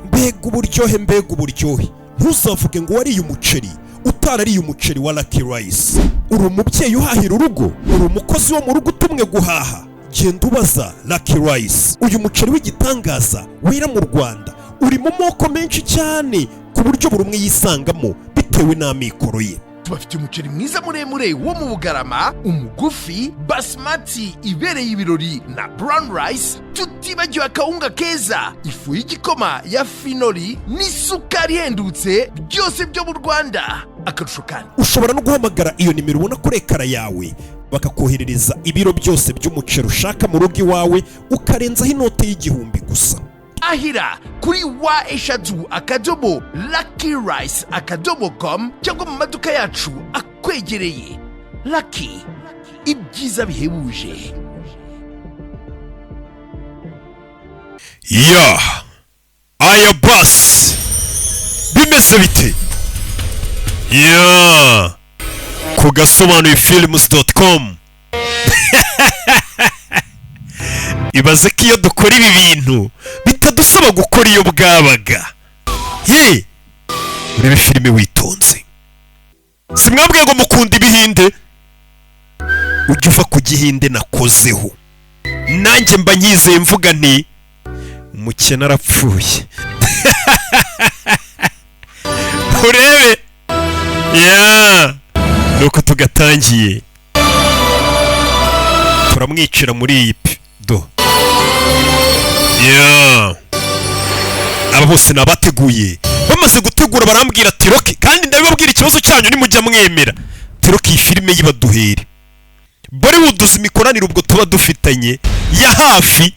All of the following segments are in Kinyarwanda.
mbega uburyohe mbega uburyohe. Ntuzavuge ngo wariye umuceri utarariye umuceri wa Lucky Rice. Uri umubyeyi uhahira urugo, uri umukozi wo mu rugo utumwe guhaha, genda ubaza Lucky Rice. Uyu muceri w'igitangaza wera mu Rwanda uri mu moko menshi cyane ku buryo buri umwe yisangamo bitewe n'amikoro ye. Tubafite umuceri mwiza muremure wo mu Bugarama, umugufi, basmati ibereye ibirori na brown rice, tutibagiwe akawunga keza, ifu y'igikoma ya finoli n'isukari ihendutse, byose byo mu Rwanda. Akarusho kandi ushobora no guhamagara iyo nimero ubona kuri ekara yawe bakakoherereza ibiro byose by'umuceri ushaka mu rugo iwawe, ukarenzaho inote y'igihumbi gusa. Ahira kuri wa@luckyrice.com cyangwa mu maduka yacu akwegereye. Lucky, ibyiza bihebuje. Ya aya basi bimeze bite? Ya ku gasobanuye films.com. Ibaze ko iyo dukora ibi bintu bitadusaba gukora iyo bwabaga. Ye urebe filime witonze. Simwambwiye ngo mukunda ibihinde? Ujya uva ku gihinde nakozeho, nanjye mba nyizeye mvuga nti umukene arapfuye. Urebe ya nuko tugatangiye turamwicira muri iyi do. Ya aba bose nabateguye, bamaze gutegura barambwira ati Roki, kandi ndabibabwira ikibazo cyanyu nimujya mwemera Roki iyi filime yibaduhere. Bollywood uzi imikoranire ubwo tuba dufitanye ya hafi.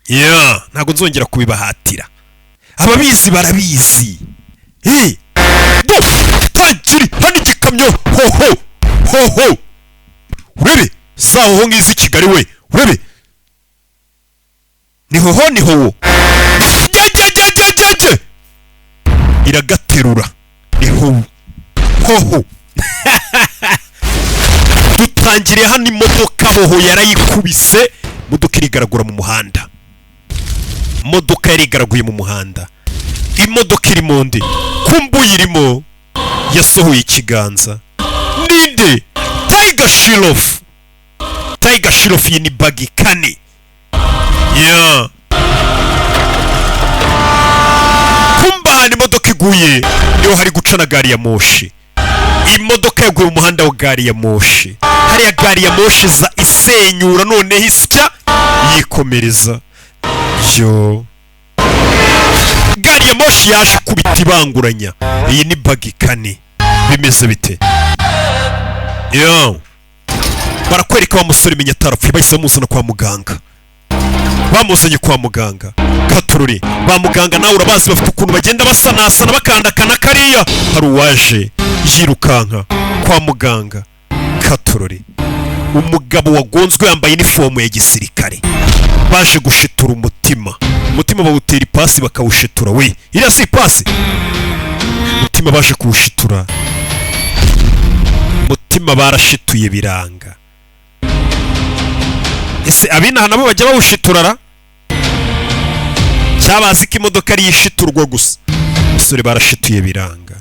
Ya ntago nzongera kubibahatira, ababizi barabizi. Do tagiri hano igikamyo ho urebe zaho ngizi Kigali we, urebe ni hoho iragaterura ni ho dutangiriye hano imodoka hoho yarayikubise, imodoka irigaragura mu muhanda, imodoka yarigaraguye mu muhanda, imodoka iri mu ndi kumbuye irimo yasohoye ikiganza. Ninde? Tiger Shirof iyi ni BAGHI kane. Ya kumbahana imodoka iguye niho hari guca na gari ya moshi. Imodoka yaguye mu muhanda wa gari ya moshi, hariya gari ya moshi za isenyura noneho isya yikomereza. Yo gari ya moshi yaje kubita ibanguranya. Iyi ni BAGHI kane. Bimeze bite? Yo barakwereka wa musore menya atarapfuye, bahise bamuzana kwa muganga. Bamuzanye kwa muganga katururi ba muganga nawe urabazi bafite ukuntu bagenda basanasana bakandakana kariya. Hari uwaje yirukanka kwa muganga katururi, umugabo wagonzwe yambaye inifomu ya gisirikare, baje gushitura umutima bawutera ipasi bakawushitura. We iriya si ipasi, umutima baje kuwushitura, umutima barashituye biranga. Ese abinaha nabo bajya bawushiturara? Cyabazi ko imodoka ari yishiturwa gusa. Musore barashituye biranga.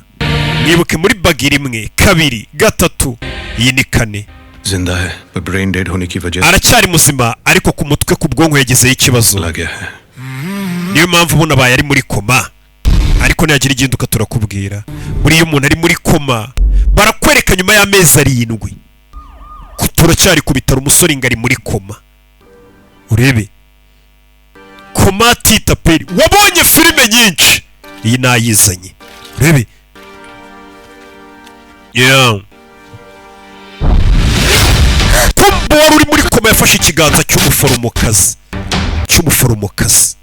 Mwibuke muri BAGHI rimwe, kabiri, gatatu, iyi ni kane. जिंदा है पर brain dead होने की वजह aracyari muzima ariko ku mutwe ku bwonko yagizeho ikibazo. Niyo mpamvu ubona baye ari muri koma, ariko nagira iginduka turakubwira. Buriya umuntu ari muri koma barakwereka nyuma y'amezi 7 turacyari ku bitaro, umusore ngari muri koma. Urebe koma titaperi, wabonye filime nyinshi, iyi nayizanye. Urebe kumbo wari uri muri koma yafashe ikiganza cy'umuforomokazi.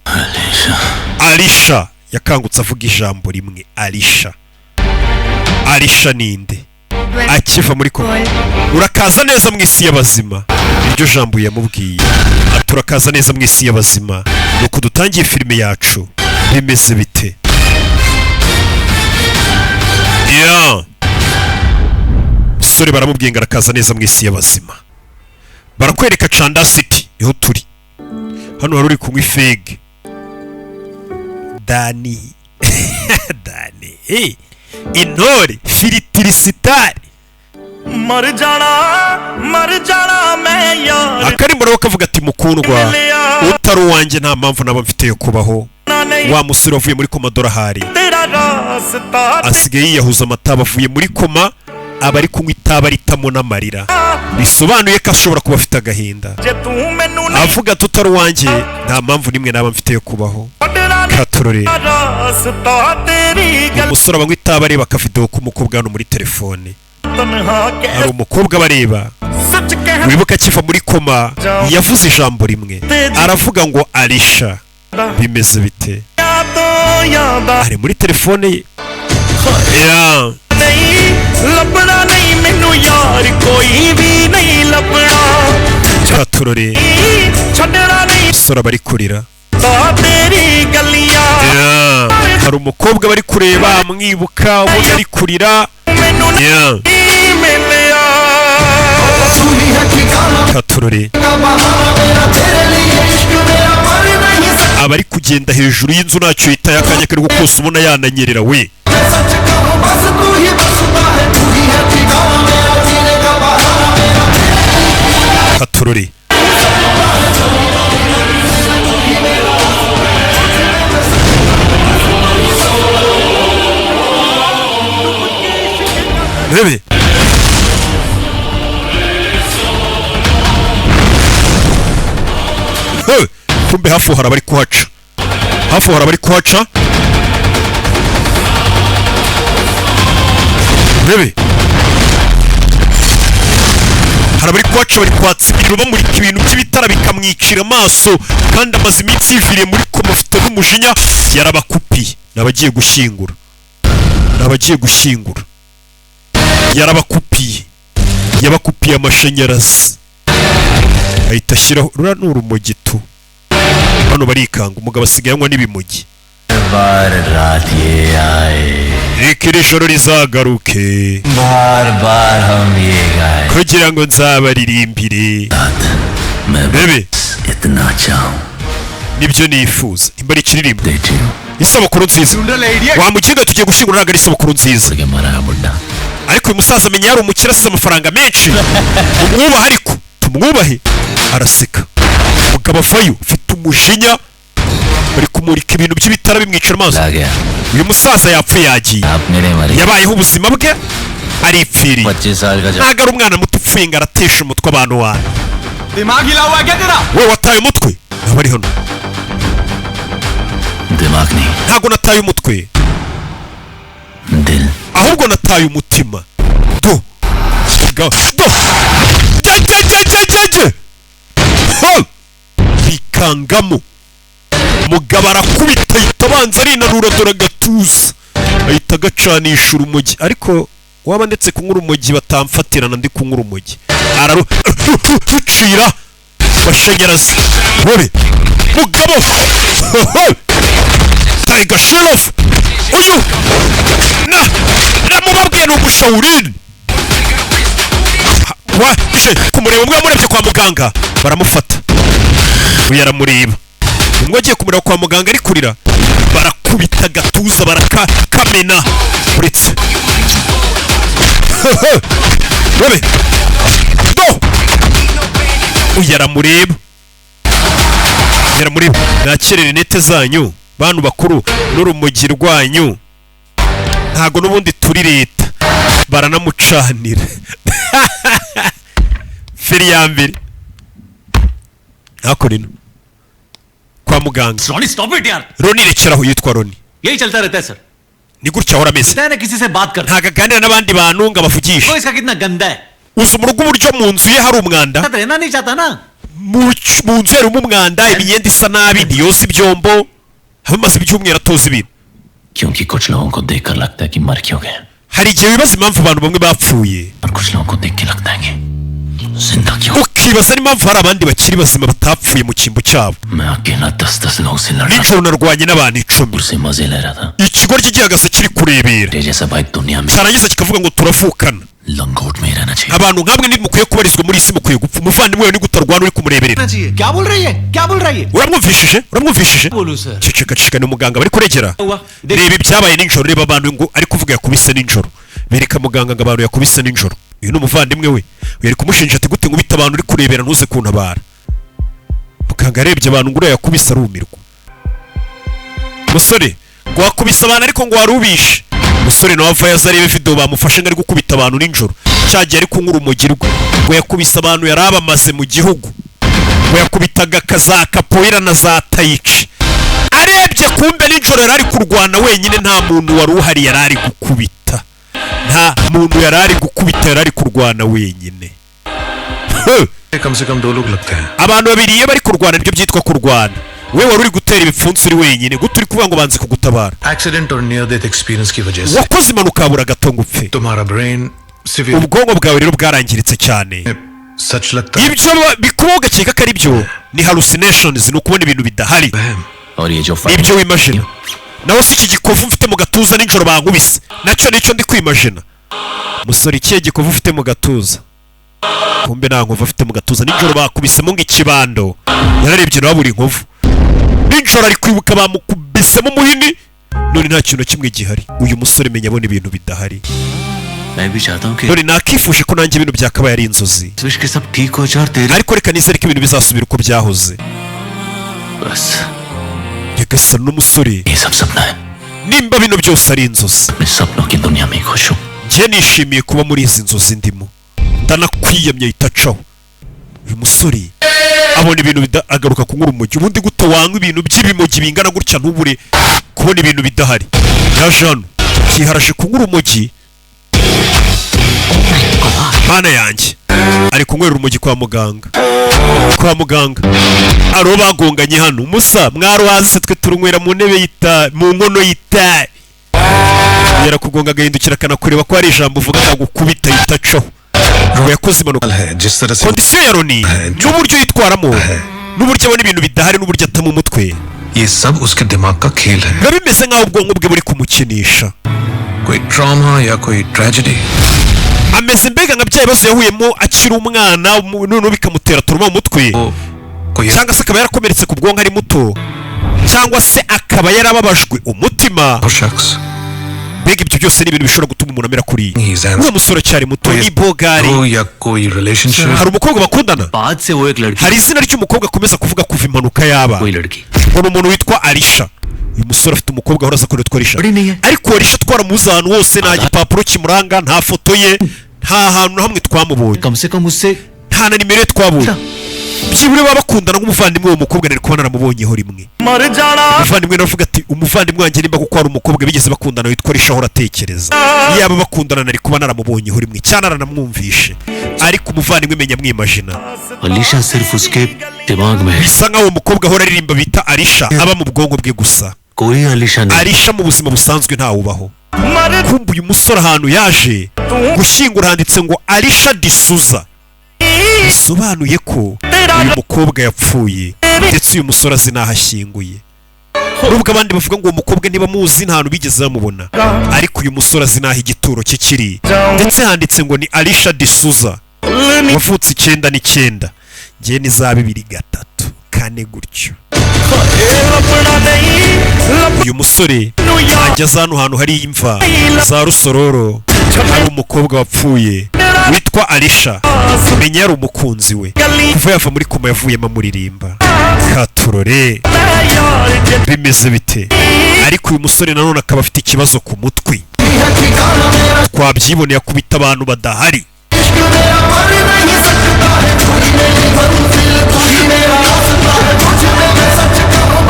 Alisha yakangutse avuga ijambo rimwe. Alisha ninde? Akiva muri koma, urakaza neza mu isi y'abazima. Iryo jambo yamubwiye, turakaza neza mu isi y'abazima. Nuko dutangiye filime yacu. Bimeze bite? Sore baramubwiye ngo arakaza neza mu isi y'abazima. Barakwereka Chanda City niho turi. hano hari uri kunywa ifege Dani Dani intore filitirisitari akarimbo nawe kavuga ati mukundwa utari uwanjye nta mpamvu naba mfite yo kubaho wa musore wavuye muri koma dorahari asigaye yiyahuza amataba avuye muri koma aba ari kunywa itaba ritamo n'amarira bisobanuye ko ashobora kuba afite agahinda avuga ati utari uwanjye nta mpamvu nimwe naba mfite yo kubaho katorore umusore abanywa itaba areba akavidewo k'umukobwa hano muri telefone hari umukobwa bareba wibuka akiva muri koma yavuze ijambo rimwe aravuga ngo Alisha bimeze bite ari muri telefone ye katurore sora bari kurira hari umukobwa bari kureba mwibuka ubona ari kurira katurore abari kugenda hejuru y'inzu ntacyo yitaye akanya kari kose ubona yananyerera we katurore bebe kumbe hafi hari abari kuhaca hari abari kuhaca bari kwatsa ibintu bamurika ibintu by'ibitara bikamwicira amaso kandi amaze iminsi yiviriye muri koma afite n'umujinya yarabakupiye nabagiye gushyingura yabakupiye amashanyarazi ahita ashyiraho rura n'urumogi tu hano barikanga umugabo asigaye anywa n'ibimogi reka iri joro rizagaruke kugira ngo nzabaririmbire bebe nibyo nifuza nimba ari ikiririmbo isabukuru nziza wamukinga tugiye gushyingura ntabwo ari isabukuru nziza ariko uyu musaza amenya yari umukire asize amafaranga menshi umwubahe ariko tumwubahe araseka umugabo avayo ufite umujinya bari kumurika ibintu by'ibitara bimwicira amaso uyu musaza yapfuye yagiye yabayeho ubuzima bwe aripfiriye ntabwo ari umwana muto upfuye ngo aratesha umutwe abantu wawe wowe wataye umutwe ntabwo ari hano ntabwo nataye umutwe ahubwo nataye umutima bikangamo mugabo arakubita ahita abanza arinanura dore agatuza ahita agacanisha urumogi ariko waba ndetse kunywa urumogi batamfatirana ndi kunywa urumogi ararucira bashanyarazi wowe mugabo taiga sherof uyu namubabwiye ni umushawurini waje kumureba umwe yamurebye kwa muganga baramufata uyu aramureba umwe agiye kumureba kwa muganga ari kurira barakubita agatuza barakamena uretse wowe do uyu aramureba nakirere nete zanyu bantu bakuru n'urumogi rwanyu ntago n'ubundi turi leta baranamucanira feri ya mbere ntako rino kwa muganga Roni rekeraho yitwa Roni ni gutya ahora ameze ntago aganira n'abandi bantu ngo abavugishe uzi mu rugo uburyo mu nzu ye hari umwanda mu nzu harimo umwanda imyenda isa nabi ntiyoza ibyombo hamaze ibyumweru atoza ibintu hari igihe wibaza impamvu abantu bamwe bapfuye ukibaza n'impamvu hari abandi bakiri bazima batapfuye mu cyimbo cyabo. Nijoro narwanye n'abantu 10. Ikigo ry'igihagaze kiri kurebera cyarangiza kikavuga ngo turavukana. Abantu nkamwe ntimukwiye kubarizwa muri isi, mukwiye gupfa. Umuvandimwe we ni gutarwana uri kumureberera. Uramwumvishije? Ceceka ni umuganga bari kuregera. Reba ibyabaye nijoro, reba abantu ngo ari kuvuga yakubise nijoro. Bereka muganga ngo abantu yakubise nijoro. Uyu ni umuvandimwe we. Yari kumushinja ati gute ngubita abantu uri kurebera ntuze kuntabara. Muganga arebye abantu ngo yakubise arumirwa. Musore ngo wakubise abantu ariko ngo warubishe. Musore nawe ava yazarebe video bamufashe ngari gukubita abantu nijoro. Cyagiye ari kunkura umugirwa. Ngo yakubise abantu yarabamaze mu gihugu. Ngo yakubitaga kaza kapoira na za tayici. Arebye kumbe nijoro yarari kurwana wenyine, nta muntu wari uhari yarari gukubita. Nta muntu yarari gukubita, yarari kurwana wenyine. Abantu babiri iyo bari kurwana nibyo byitwa kurwana. We wari uri gutera ibipfunsi uri wenyine, gutu uri kuvuga ngo banze kugutabara. Accident or near death experience ki wajah se wakoze impanuka abura gato ngo upfe. Tumhara brain severe, ubwonko bwawe rero bwarangiritse cyane. Such lagta hai ibyo bikuba ugakeka ko ari byo ni hallucinations, ni ukubona ibintu bidahari. Ibyo wimagine nawe si iki gikovu mfite mu gatuza nijoro bankubise, nacyo nicyo ndi kwimagine. Musore ikihe gikovu ufite mu gatuza? Kumbe nta nkovu afite mu gatuza, nijoro bakubisemo ng'ikibando. Yararebye nawe buri nkovu. Nijoro ari kwibuka bamukubisemo umuhini, none nta kintu kimwe gihari. Uyu musore menya abona ibintu bidahari. None nakifuje ko nanjye ibintu byakabaye ari inzozi, ariko reka nizere ko ibintu bizasubira uko byahoze. Yagasana n'umusore, nimba bino byose ari inzozi, njye nishimiye kuba muri izi nzozi ndimo, ndanakwiyamye itacaho. Uyu musore abona ibintu agaruka kunkura umugi. Ubundi gute wanywa ibintu by'ibimogi bingana gutya ntubure kubona ibintu bidahari? Yaje hano kiharaje kunkura umugi. Mana yanjye ari kunywera urumogi kwa muganga. Aro bagonganye hano. Musa mwaro hasi twe turunywera mu ntebe mu nkono y'itabi. Yara kugonga agahindukira kana kureba ko ari ijambo uvuga gukubita itacaho. Yakoze impanuka. Kondisiyo ya Roni n'uburyo yitwaramo, n'uburyo abona ibintu bidahari, n'uburyo atama umutwe. ये सब उसके दिमाग का खेल है. Biba bimeze nk'aho ubwonko bwe buri kumukinisha. कोई ट्रॉमा या कोई tragedy. Ameze mbega nka bya bibazo yahuyemo akiri umwana, none bikamutera turuma mu mutwe. Cyangwa se akaba yarakomeretse ku bwonko ari muto, cyangwa se akaba yarababajwe umutima. Mbega ibyo byose ni ibintu bishobora gutuma umuntu amera kuri uwo musore cyari muto. Ni bogari. Hari umukobwa bakundana, hari izina ry'umukobwa akomeza kuvuga kuva impanuka yaba, ngo ni umuntu witwa Alisha. Uyu musore afite umukobwa ahora aza kureba Alisha, ariko Alisha twaramuzi ahantu hose, nta gipapuro kimuranga, nta foto ye, nta hantu na hamwe twamubonye, nta na nimero ye twabonye. Byibure baba bakundana nk'umuvandimwe w'uwo mukobwa, nari kuba naramubonyeho rimwe. Umuvandimwe navuga ati umuvandimwe wanjye nimba kuko hari umukobwa bigeze bakundana witwa Alisha ahora atekereza, yaba bakundana nari kuba naramubonyeho rimwe cyane naranamwumvishe, ariko umuvandimwe menya mwimagina. Alisha sirf uske dimag mein, bisa nkaho uwo mukobwa ahora aririmba bita Alisha aba mu bwonko bwe gusa. koi Alisha nahi. Alisha mu buzima busanzwe ntawubaho. Kumbe uyu musore ahantu yaje gushyingura handitse ngo Alisha D'Souza, bisobanuye ko uyu mukobwa yapfuye, ndetse uyu musore azi n'aho ashyinguye. Nubwo abandi bavuga ngo uwo mukobwa niba muzi nta hantu bigeze bamubona, ariko uyu musore azi n'aho igituro cye kiri, ndetse handitse ngo ni Alisha D'Souza, wavutse 9 njye ni za 2 4 gutyo. Uyu musore ageze hano hantu hari imva za Rusororo, hari umukobwa wapfuye witwa Alisha, menya yari umukunzi we kuva yava muri koma yavuyemo amuririmba. Katurore bimeze bite? Ariko uyu musore nanone akaba afite ikibazo ku mutwe, twabyiboneye akubita abantu badahari.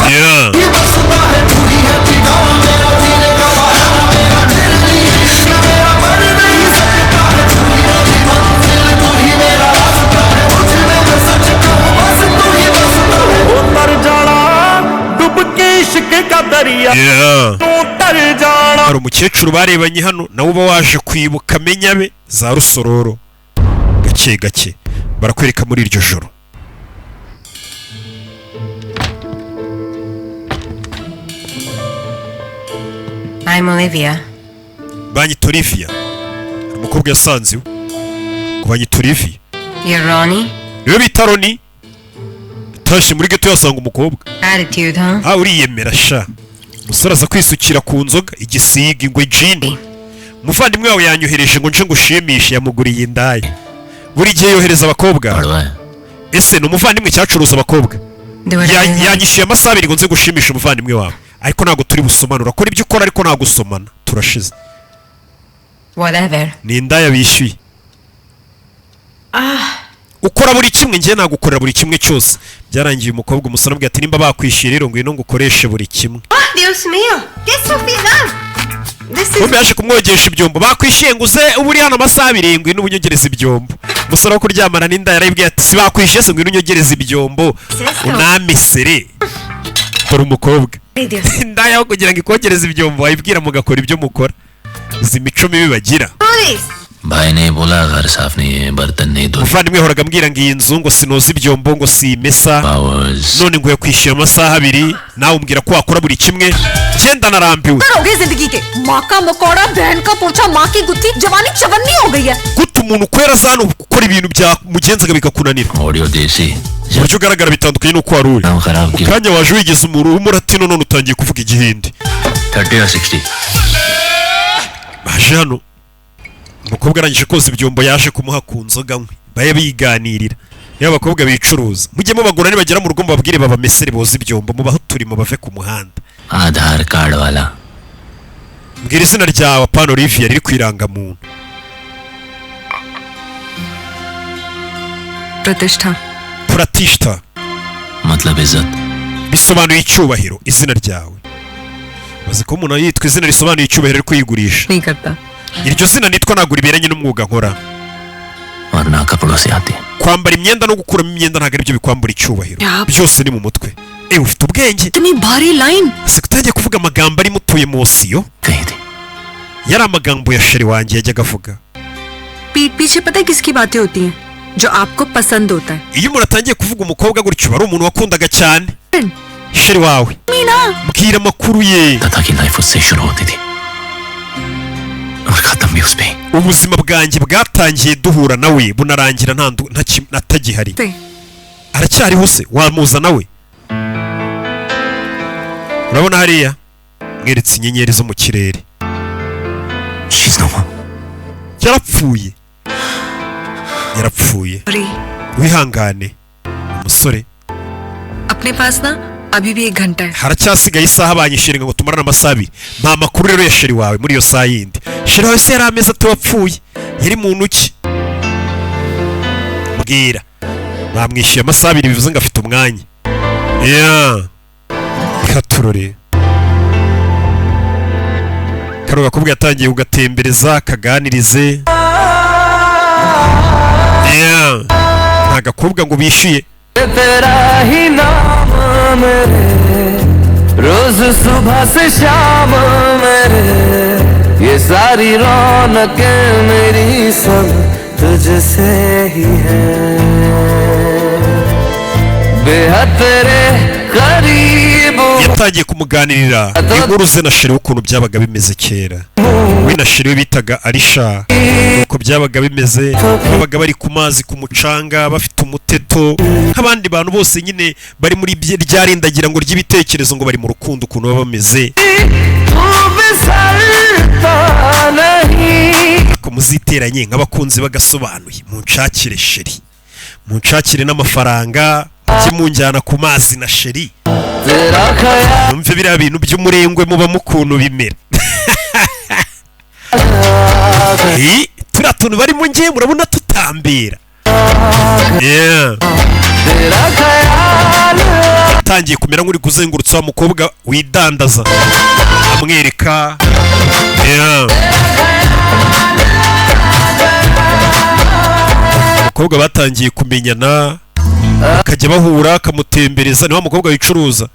Yeah. Hari umukecuru barebanye hano nawe uba waje kwibuka menya be za Rusororo gake gake barakwereka muri iryo joro. I'm Olivia. Banyita Olivia. Umukobwa yasanze ngo banyita Olivia. You're Ronnie? Niwe bita Ronnie. Tashi muri geto yasanga umukobwa. Attitude, huh? Uriyemera sha. Umusore aza kwisukira ku nzoga, igisiga, ingwe, jini. Umuvandimwe wawe yanyohereje ngo nje ngushimishe, yamuguriye indaya. Buri gihe yohereza abakobwa. Ese ni umuvandimwe cyacuruza abakobwa. Yanyishyuye amasaha 2 ngo nze gushimisha umuvandimwe wawe. Ariko ntago turi busomanura. Akora ibyo ukora ariko ntago usomana. Turashize. Whatever. Ni indaya bishyuye. Ukora buri kimwe, ngiye nagukorera buri kimwe cyose. Byarangiye umukobwa umusore ambwiye ati nimba bakwishyuye rero ngwino ngukoreshe buri kimwe. Dios mío. ¿Qué es su final? Kumbe yaje kumwogesha ibyombo. Bakwishyuye nguze uburi hano amasaha 2 ngwino ubunyogereza ibyombo. Umusore wo kuryamana n'indaya yarabwiye ati si bakwishyuye se ngwino unyogereza ibyombo. Unamisere. Dore umukobwa. Indaya kugira ngo ikogereze ibyombo wayibwira mugakora ibyo mukora. Izi mico mibi bagira. भाई ने बोला घर साफ नहीं है बर्तन नहीं धो Muvandimwe horaga ambwira ngo iyi nzu ngo sinoza ibyombo ngo simesa none ngo yakwishyura amasaha 2 nawe umbwira ko wakora buri kimwe genda narambiwe करोगे जिंदगी के माँ का मकोड़ा बहन का पोछा माँ की गुत्थी जवानी चवन्नी हो गई है guta umuntu kwera zano gukora ibintu bya mugenzaga bikakunanira audio देसी buryo ugaragara bitandukanye nuko wari uri नाम खराब किया kanya waje wigeze umuratino none utangiye kuvuga igihindi 30 or 60 baje hano umukobwa arangije koza ibyombo yaje kumuha ku nzoga nkwe baye biganirira niba abakobwa bicuruza mujyemo bagura ni bagera mu rugo mbabwire babamesere boza ibyombo mubaho turimo bave ku muhanda आधार कार्ड वाला mbwira izina ryawe apana Olivia riri kwiranga muntu Pratishta मतलब इज्जत bisobanuye icyubahiro izina ryawe baze ko umuntu yitwa izina risobanuye icyubahiro ariko yigurisha नहीं करता iryo zina nitwa nagura ibiranye n'umwuga nkora और ना कपड़ों से आती kwambara imyenda no gukuramo imyenda ntago aribyo bikwambura icyubahiro byose ni mu mutwe ufite ubwenge इतनी भारी line sikutangiye kuvuga amagambo ari mutuye mosiyo कही थी yari amagambo ya sheri wanjye yajyaga avuga पीठ पीछे पता है किसकी बातें होती हैं जो आपको पसंद होता है iyo umuntu atangiye kuvuga umukobwa gutyo ari umuntu wakundaga cyane sheri wawe Meena mbwira amakuru ye तथा की लाइफ उससे शुरू होती थी और खत्म भी उस पे ubuzima bwanjye bwatangiye duhura nawe bunarangira ntatagihari aracyariho se wamuza nawe urabona hariya mweretse inyenyeri zo mu kirere yarapfuye wihangane umusore अपने पास ना अभी भी 1 घंटा है haracyasigaye isaha banyishyira ngo tumarane amasaha 2 nta makuru rero ya sheri wawe muri iyo saa yindi sheri wawe se yari ameze atapfuye yari mu ntoki mbwira bamwishyuye amasaha 2 bivuze ngo afite umwanya katurore karoga kubwa yatangiye ugatembereza kaganirize nta gakobwa ngo bishyuye तेरा ही नाम मेरे रोज सुबह से शाम मेरे ये सारी रौनकें मेरी सब तुझसे ही है बेहद तेरे करीब yatangiye kumuganirira inkuru ze na sheri ukuntu byabaga bimeze kera we na sheri bitaga Alisha uko byabaga bimeze babaga bari ku mazi ku mucanga bafite umuteto nk'abandi bantu bose nyine bari muri ryarindagira ngo ry'ibitekerezo ngo bari mu rukundo ukuntu baba bameze ko muziteranye nk'abakunzi bagasobanuye munshakire sheri munshakire n'amafaranga kimunjyana ku mazi na sheri numve biriya bintu by'umurengwe muba mukuntu bimera turiya tuntu bari mu ngiye murabona tutambera atangiye kumera nk'uri kuzengurutsa wa mukobwa widandaza amwereka abakobwa batangiye kumenyana bakajya bahura akamutembereza ni wa mukobwa wicuruza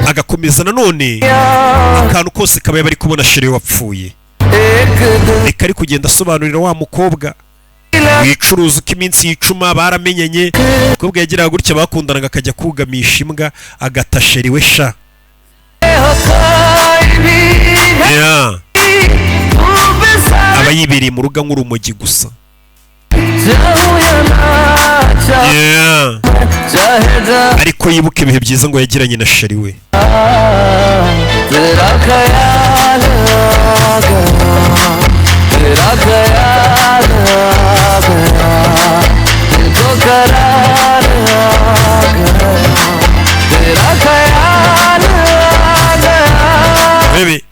agakomeza nanone akantu kose kabaye bari kubona sheri wapfuye reka ari kugenda asobanurira wa mukobwa wicuruza uko iminsi yicuma baramenyanye. umukobwa yagiraga gutya bakundanaga akajya kugamisha imbwa agatasheriwe sha. aba yibereye mu rugo nk'urumogi gusa. ariko yibuka ibihe byiza ngo yagiranye na sheri we. Baby.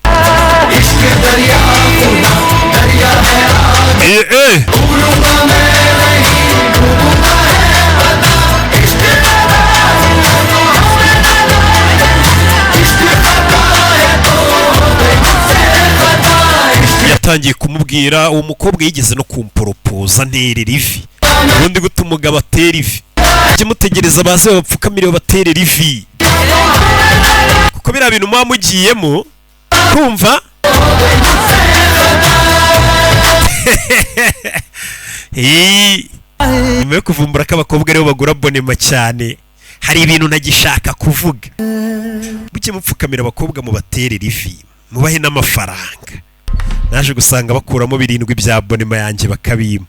yatangiye kumubwira uwo mukobwa yigeze no kumporopoza nterera ivi. ubundi gute umugabo atera ivi? ujye mutegereza baze babapfukamire babaterera ivi, kuko biriya bintu muba mugiyemo kumva. nyuma yo kuvumbura ko abakobwa aribo bagura bonema cyane, hari ibintu ntagishaka kuvuga. mujye mupfukamira abakobwa mubaterera ivi, mubahe n'amafaranga. naje gusanga bakuramo 7 bya bonema yanjye bakabima.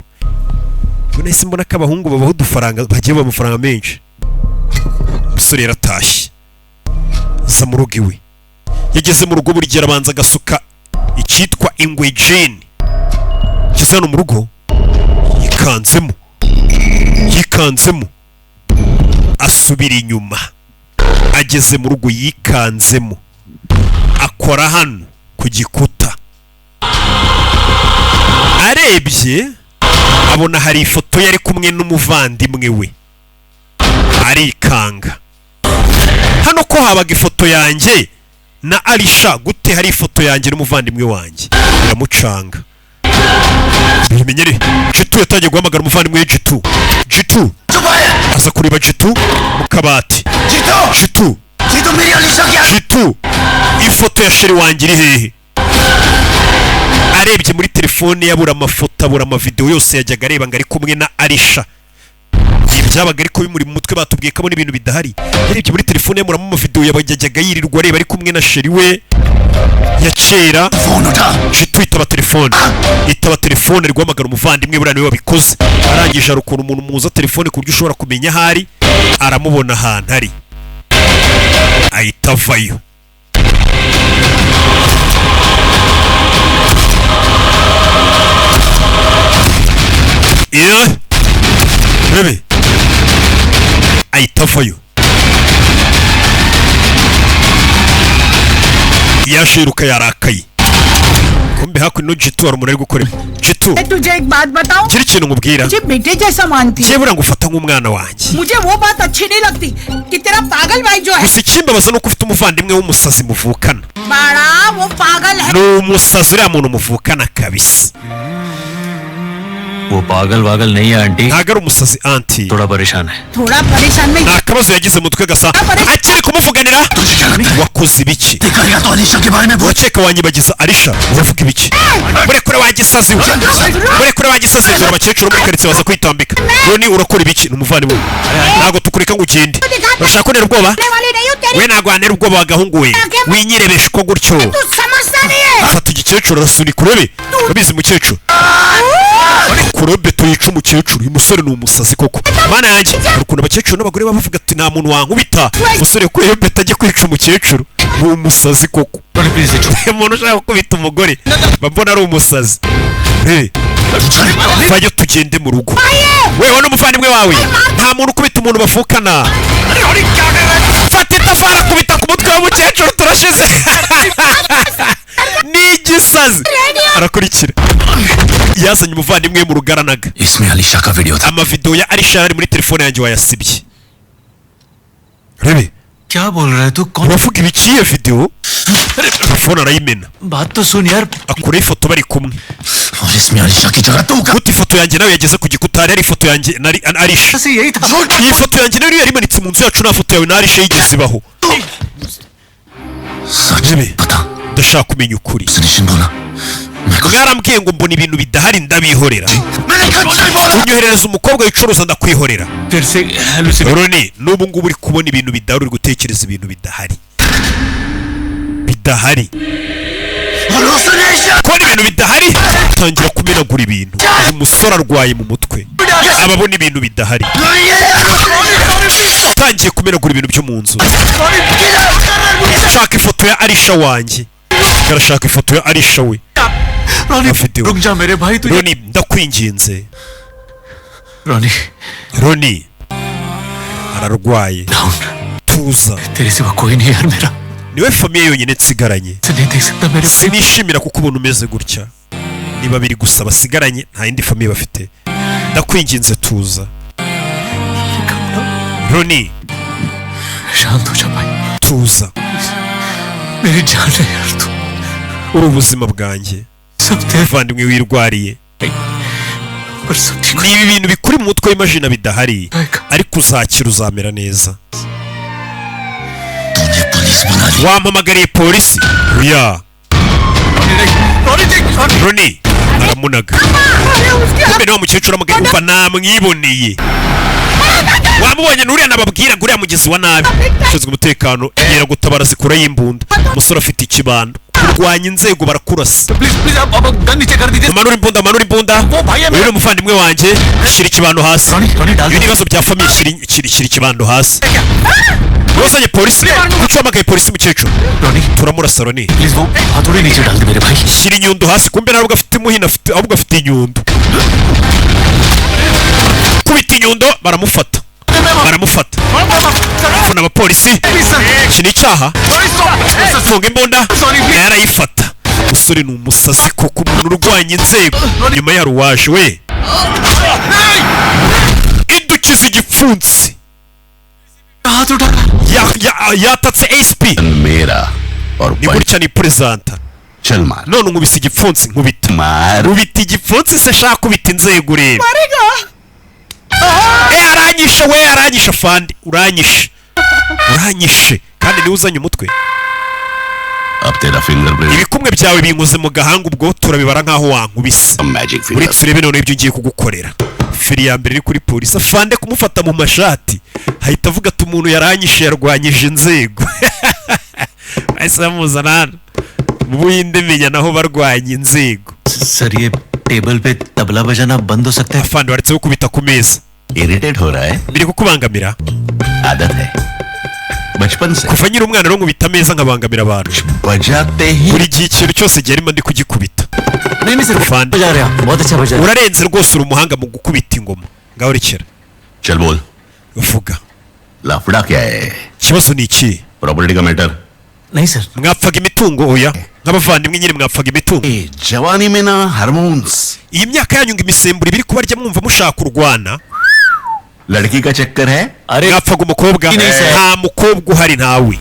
nahise mbona ko abahungu babaho udufaranga, bagiye baba amafaranga menshi. umusore yaratashye aza mu rugo iwe. yageze mu rugo burya arabanza agasuka icyitwa ingwe jeni. ageze hano mu rugo yikanzemo asubira inyuma. ageze mu rugo yikanzemo akora hano ku gikuta. arebye abona hari ifoto yari kumwe n'umuvandimwe we, arikanga. hano ko habaga ifoto yanjye na Alisha, gute hari ifoto yanjye n'umuvandimwe wanjye? biramucanga. bimenyere Jitu yatangiye guhamagara umuvandimwe we Jitu aza kureba Jitu mu kabati. Jitu ifoto ya sheri wanjye iri hehe? arebye muri telefone yabura amafoto abura amavideo yose yajyaga areba ngo ari kumwe na Alisha. byabaga ariko bimuri mu mutwe, batubwiye ko abona ibintu bidahari. yarebye muri telefone yamuramo amavideo yabajyaga yirirwa areba ari kumwe na sheri we ya kera. Jitu itaba telefone ari guhamagara umuvandimwe, buriya niwe wabikoze. arangije ari ukuntu umuntu muza telefone ku buryo ushobora kumenya ahari, aramubona ahantu ari, ahita avayo. Bebe ahita avayo. yashiruka yarakaye. kumbe hakuno Jitu ari umuntu ari gukora. Jitu तुझे एक बात बताऊं, gira ikintu nkubwira. मुझे बेटे जैसा मानती है, cyebura ngufata nk'umwana wanjye. मुझे वो बात अच्छी नहीं लगती कि तेरा पागल भाई जो है, gusa ikimbabaza nuko ufite umuvandimwe w'umusazi muvukana. बड़ा वो पागल है. ni umusazi uriya muntu muvukana kabisa. वो पागल नहीं है aunty, ntago ari umusazi anti, थोड़ा परेशान है. थोड़ा परेशान में nta kabazo yagize mutwe gasa. akiri kumuvuganira wakoze ibiki? wakeka wanyibagiza Alisha, uravuga ibiki? murekure wagisazi we, murekure wagisazi. dore abakecuru muri karitsiye baza kwitambika. none urakora ibiki? ni umuvandimwe we. ntago tukureka ngo ugende. urashaka kunera ubwoba? we ntago wanera ubwoba wagahungu we, winyirebesha uko gutyo. afata igikecuru arasunika. urebe urabizi mukecuru kurobe tuyica umukecuru. uyu musore ni umusazi koko. mana yanjye, hari ukuntu abakecuru n'abagore bavuga ati nta muntu wankubita. umusore kuyeyo beta ajya kwica umukecuru, ni umusazi koko. umuntu ushaka gukubita umugore babona ari umusazi. vajya tugende mu rugo. wewe n'umuvandimwe wawe nta muntu ukubita umuntu bavukana. fata itafari akubita ku mutwe w'umukecuru. turashize. ni igisazi. arakurikira. yazanye umuvandimwe mu rugaranaga. इसमें अलीशा का वीडियो था. amavideo ya Alisha ari muri telefone yanjye wayasibye. rebe क्या बोल रहा है तू? कौन? uravuga ibiki? iyo video telefone arayimena. बात तो सुन यार. akora ifoto bari kumwe. और इसमें अलीशा की जगह तू gute ifoto yanjye nawe yageze ku gikuta? ari ifoto yanjye na Alisha. से यही था. iyi foto yanjye nawe yari imanitse mu nzu yacu. nta foto yawe na Alisha yigeze ibaho. सच rebe बता. ndashaka kumenya ukuri. सुनिशन बोला mwarambwiye ngo mbona ibintu bidahari ndabihorera unyoherereza umukobwa wicuruza ndakwihorera Roni n'ubu ngubu uri kubona ibintu bidahari uri gutekereza ibintu bidahari kubona ibintu bidahari utangira kumenagura ibintu uyu musore arwaye mu mutwe ababona ibintu bidahari utangiye kumenagura ibintu byo mu nzu shaka ifoto ya Arisha wanjye garashaka ifoto ya Arisha we Roni ndakwinginze Roni ararwaye tuza niwe famiye yonyine nsigaranye sinishimira kuko ubona umeze gutya ni babiri gusa basigaranye nta yindi famiye bafite ndakwinginze tuza Roni tuza uri ubuzima bwanjye muvandimwe wirwariye ni ibi bintu bikuri mu mutwe w'imajina bidahari ariko uzakira uzamera neza wampamagariye polisi oya Roni aramunaga kumbe niwa mukecuru amagari umva namwiboneye wamubonye n'uriya nababwira ngo uriya mugezi wa nabi ushinzwe umutekano yera gutabara zikura y'imbunda umusore afite ikibando kurwanya inzego barakurasa manura imbunda uyu ni umuvandimwe wanjye shyira ikibando hasi ibi ni ibibazo bya famiye shyira ikibando hasi wazanye polisi kuki wamagaye polisi mukecuru turamurasa Roni shyira inyundo hasi kumbe ntabwo afite umuhini ahubwo afite inyundo kubita inyundo baramufata mfuna abapolisi iki ni icyaha funga imbunda yarayifata umusore ni umusazi koko umuntu urwanya inzego nyuma ya ruwaje we idukiza igipfunsi yatatse ASP ni gutya ni presenta none nkubise igipfunsi nkubita igipfunsi se shaka kubita inzego ureba aranyishe fandi uranyishe kandi niwe uzanye umutwe ibikumwe byawe binkoze mu gahanga ubwo turabibara nkaho wankubise uretse urebe none ibyo ngiye kugukorera feri ya mbere iri kuri polisi afande kumufata mu mashati hahita avuga ati umuntu yaranyishe yarwanyije inzego ahise bamuzana hano mu Buhinde menya naho barwanya inzego table पे तबला बजाना बंद हो सकता है afande waretse gukubita ku meza irritate हो रहा है biri kukubangamira आदत है बचपन से kuva nyiri umwana nkubita ameza nkabangamira abantu बजाते ही buri gihe ikintu cyose gerimo ndi kugikubita नहीं सर बजा रहे हैं बहुत अच्छा बजा रहे हैं urarenze rwose uri umuhanga mu gukubita ingoma ngaho rekera चल बोल uvuga लफड़ा क्या है ikibazo ni iki प्रॉपर्टी का मैटर नहीं sir mwapfaga imitungo oya nk'abavandimwe nyine mwapfaga imitungo जवानी में ना hormones iyi myaka yanyu ngo imisemburo ibiri kubarya mwumva mushaka kurwana लड़की का चक्कर है mwapfaga umukobwa nta mukobwa uhari ntawe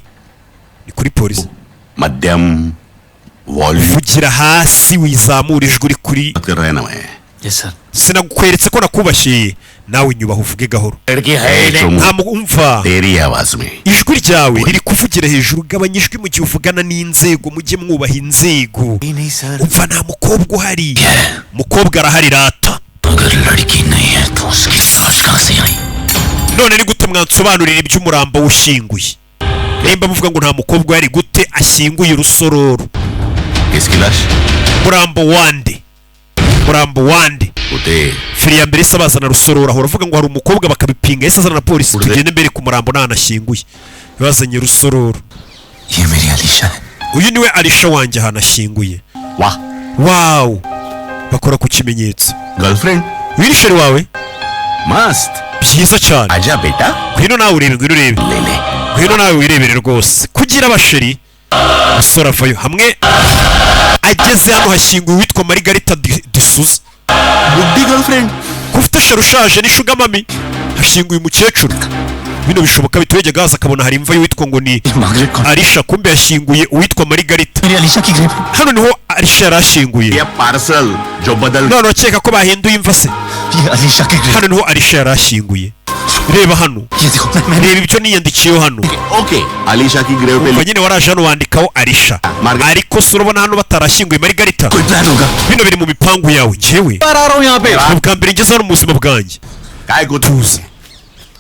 ni kuri polisi मध्यम volume vugira hasi wizamura ijwi uri kuri कर रहे ना मैं yes sir sinagukweretse ko nakubashye nawe nyubaha uvuge gahoro लड़की है nta mwumva तेरी आवाज में ijwi ryawe riri kuvugira hejuru gabanya ijwi mu gihe uvugana n'inzego mujye mwubaha inzego नहीं sir umva nta mukobwa uhari umukobwa arahari rata अगर लड़की नहीं है तो उसकी लाश कहां से आई none ni gute mwansobanurira iby'umurambo ushyinguye nimba muvuga ngo nta mukobwa yari gute ashyinguye urusororo किसकी लाश murambo wande उठे feri ya mbere isa bazana rusororo aho uravuga ngo hari umukobwa bakabipinga yahise azana na polisi tugende mbere ku murambo ntanashyinguye bazanye rusororo ये मेरी अलीशा है uyu niwe Arisha wanjye ahantu ashyinguye वाह wow bakora ku kimenyetso girlfriend uyu ni sheri wawe मस्त byiza cyane आजा बेटा ngwino nawe urebe ले ले ngwino nawe wirebere rwose kugira abasheri umusore avayo hamwe ageze hano hashyinguye uwitwa Margarita D'Souza बुद्धि girlfriend ko ufite sheri ushaje ni shuga mami hashyinguye umukecuru bino bishoboka bitwege gaza akabona hari imva y'uwitwa ngo ni Margaret कौन Arisha kumbe yashyinguye uwitwa Margarita मेरी अलीशा की grave hano niho Arisha yarashyinguye ये parcel जो बदल none bakeka ko bahinduye imva se ये अलीशा की grave hano niho Arisha yarashyinguye reba hano reba ibyo niyandikiyeho hano okay Alisha की ग्रेव पे umva nyine waraje hano wandikaho Alisha ariko se urabona hano batarashyinguye Margarita कोई प्लान होगा bino biri mu mipangu yawe njyewe ubwa mbere ngeze hano mu buzima bwanjye काय को तुझे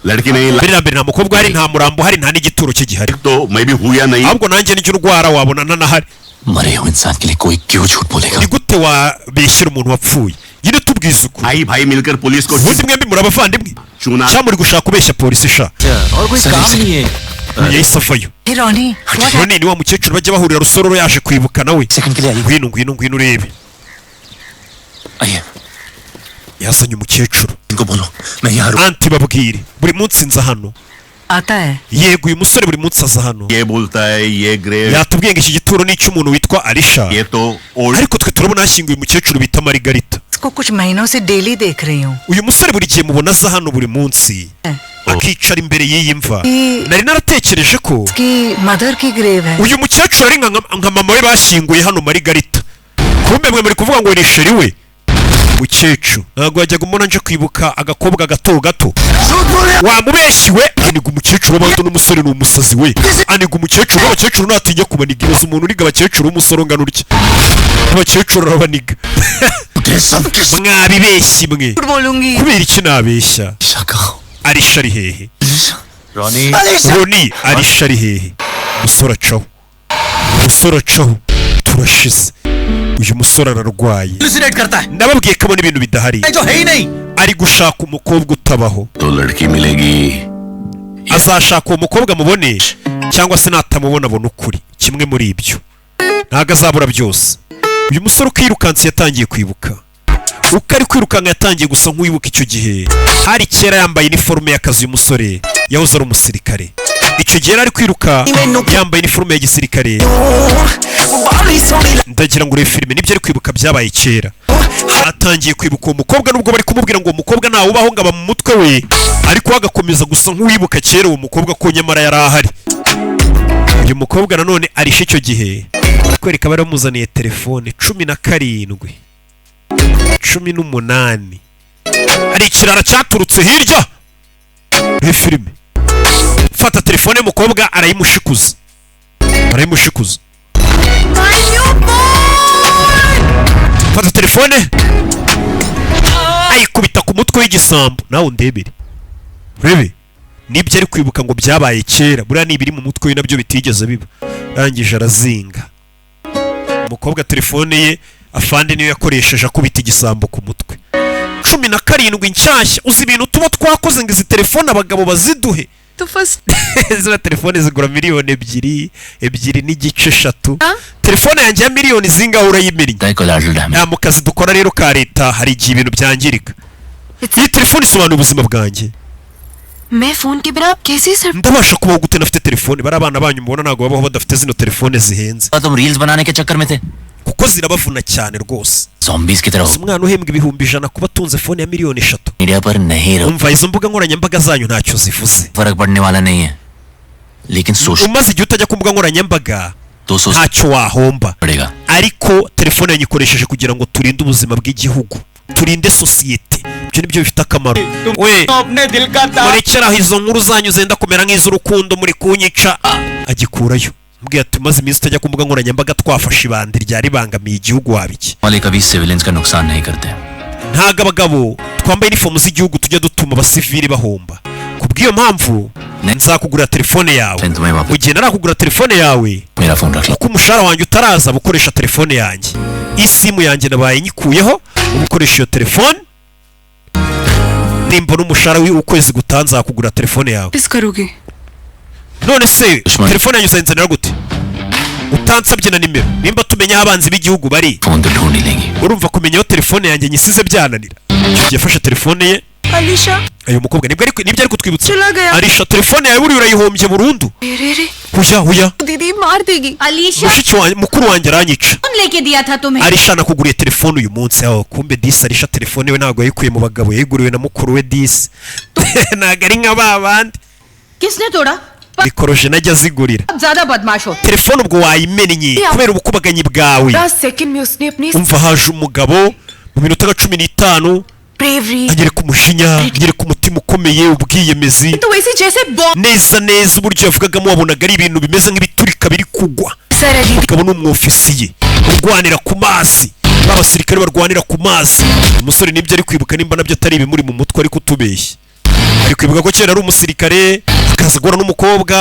लड़की नहीं mbere mbere nta mukobwa hari nta murambo hari nta n'igituro cye gihari तो मैं भी हूँ या नहीं ahubwo nanjye n'icyo urwara wabona nanahari मरे हुए इंसान के लिए कोई क्यों झूठ बोलेगा ni gute wabeshyira umuntu wapfuye nyine tubwize ukuri भाई भाई मिलकर पुलिस को ubundi mwembi muri abavandimwe चुना cyangwa muri gushaka kubeshya polisi sha और कोई काम नहीं है yahise avayo Ronnie, none ni wa mukecuru bajya bahurira rusororo yaje kwibuka nawe second के लिए आइए ngwino urebe आइए yazanye umukecuru इनको बोलो मैं यहाँ रुक anti babwire buri munsi nza hano आता है yego uyu musore buri munsi aza hano ये बोलता है ये grave yatubwiye ngo iki gituro ni icy'umuntu witwa Alisha ये तो old ariko twe turabona hashyinguye umukecuru bita Margarita इसको कुछ महीनों से डेली देख रही हूँ uyu musore buri gihe mubona aza hano buri munsi akicara imbere y'iyi mva nari naratekereje ko उसकी मदर की ग्रेव है uyu mukecuru ari nka mama we bashyinguye hano Margarita kumbe mwe muri kuvuga ngo ni sheri we mukecuru ntabwo wajyaga umuntu nje kwibuka agakobwa gato gato wamubeshyiwe aniga umukecuru w'abandi n'umusore ni umusazi we aniga umukecuru w'abakecuru ntatinya kubaniga ibibazo umuntu uniga abakecuru w'umusore ungana utya abakecuru arabaniga mwabibeshyi mwe बोलूंगी kubera iki nabeshya Alisha ari hehe Roni Roni Alisha ari hehe umusore acaho turashize uyu musore ararwaye hallucinate करता है nababwiye ko abona ibintu bidahari जो है ही नहीं ari gushaka umukobwa utabaho तो लड़की मिलेगी azashaka uwo mukobwa mubone cyangwa se natamubona abona ukuri kimwe muri ibyo ntabwo azabura byose uyu musore uko yirukanse yatangiye kwibuka uko ari kwirukanka yatangiye gusa nk'uwibuka icyo gihe hari kera yambaye iniforume y'akazi uyu musore yahoze ari umusirikare icyo gihe yari ari kwiruka yambaye iniforume ya gisirikare ndagira ngo urebe filime nibyo ari kwibuka byabaye kera atangiye kwibuka uwo mukobwa nubwo bari kumubwira ngo uwo mukobwa ntawe ubaho ngo aba mu mutwe we ariko agakomeza gusa nk'uwibuka kera uwo mukobwa ko nyamara yari ahari uyu mukobwa nanone arishe icyo gihe kwereka bari bamuzaniye telefone 17 18 hari ikirara cyaturutse hirya muri filime fata telefone y'umukobwa arayimushikuza fata telefone ayikubita ku mutwe w'igisambo nawe undebere urebe nibyo ari kwibuka ngo byabaye kera buriya nibiri mu mutwe we nabyo bitigeze biba rangije arazinga umukobwa telefone ye afande niyo yakoresheje akubita igisambo ku mutwe 17 nshyashya uzi ibintu tuba twakoze ngo izi telefone abagabo baziduhe तो first ziriya telefone zigura miliyoni ebyiri n'igice 3 telefone yanjye ya miliyoni zingahe urayimenya collateral damage nta mu kazi dukora rero ka leta hari igihe ibintu byangirika iyi telefone isobanura ubuzima bwanjye मैं फोन के बिना आप कैसे sir ndabasha kubaho gute nafite telefone bari abana banyu mubona ntabwo babaho badafite zino telefone zihenze तुम रील्स बनाने के चक्कर में थे kuko zirabavuna cyane rwose zombies की तरह si umwana uhembwa ibihumbi 100 kuba atunze fone ya miliyoni 3 मीडिया पर नहीं रहो umva izo mbuga nkoranyambaga zanyu ntacyo zivuze फर्क पड़ने वाला नहीं है लेकिन सोच umaze igihe utajya ku mbuga nkoranyambaga तो सोच ntacyo wahomba पड़ेगा ariko telefone yanyikoresheje kugira ngo turinde ubuzima bw'igihugu turinde sosiyete ibyo nibyo bifite akamaro we murekeraho izo nkuru zanyu zenda kumera nk'iz'urukundo muri kunyica agikurayo mbwiye ati umaze iminsi utajya ku mbuga nkoranyambaga twafashe ibandi ryari bangamiye igihugu wabiki वाले कभी सिविलियंस का नुकसान नहीं करते ntago abagabo twambaye inifomu z'igihugu tujya dutuma abasivili bahomba kubw'iyo mpamvu nzakugura telefone yawe तुम्हें वापस mu gihe narakugura telefone yawe मेरा फोन रख लो uko umushahara wanjye utaraza bukoresha telefone yanjye isimu yanjye nabaye nyikuyeho ubukoresha iyo telefone nimbona umushahara w'ukwezi gutaha nzakugura telefone yawe किस करोगे none se telefone yanjye uzayinzanira gute utansabye na nimero nimba tumenya aho abanzi b'igihugu bari phone तो ढूंढ ही लेंगे urumva kumenya aho telefone yanjye nyisize byananira icyo gihe yafashe telefone ye Alisha ayo mukobwa nibyo ari kutwibutsa चला गया Alisha telefone yawe buriya urayihombye burundu रे रे huya दीदी मार देगी Alisha mushiki wanjye mukuru wanjye aranyica कौन लेके दिया था तुम्हें Alisha nakuguriye telefone uyu munsi aho kumbe disi Alisha telefone we ntabwo yayikuye mu bagabo yayiguriwe na mukuru we disi ntabwo ari nka ba bandi किसने तोड़ा mikoroje najya azigurira अब ज्यादा बदमाश हो telefone ubwo wayimennye kubera ubukubaganyi bwawe 10 सेकंड में उसने अपनी umva haje umugabo mu minota 15 bravery. anyereka umujinya, anyereka umutima ukomeye, ubwiyemezi. तो वैसे जैसे bomb Neza neza uburyo yavugagamo wabonaga ari ibintu bimeze nk'ibiturika biri kugwa. Sir Ajit Umugabo n'umwofisiye urwanira ku mazi, abasirikare barwanira ku mazi. Umusore nibyo ari kwibuka nimba nabyo atari ibimuri mu mutwe ariko utubeshye. Ari kwibuka ko kera ari umusirikare akaza guhura n'umukobwa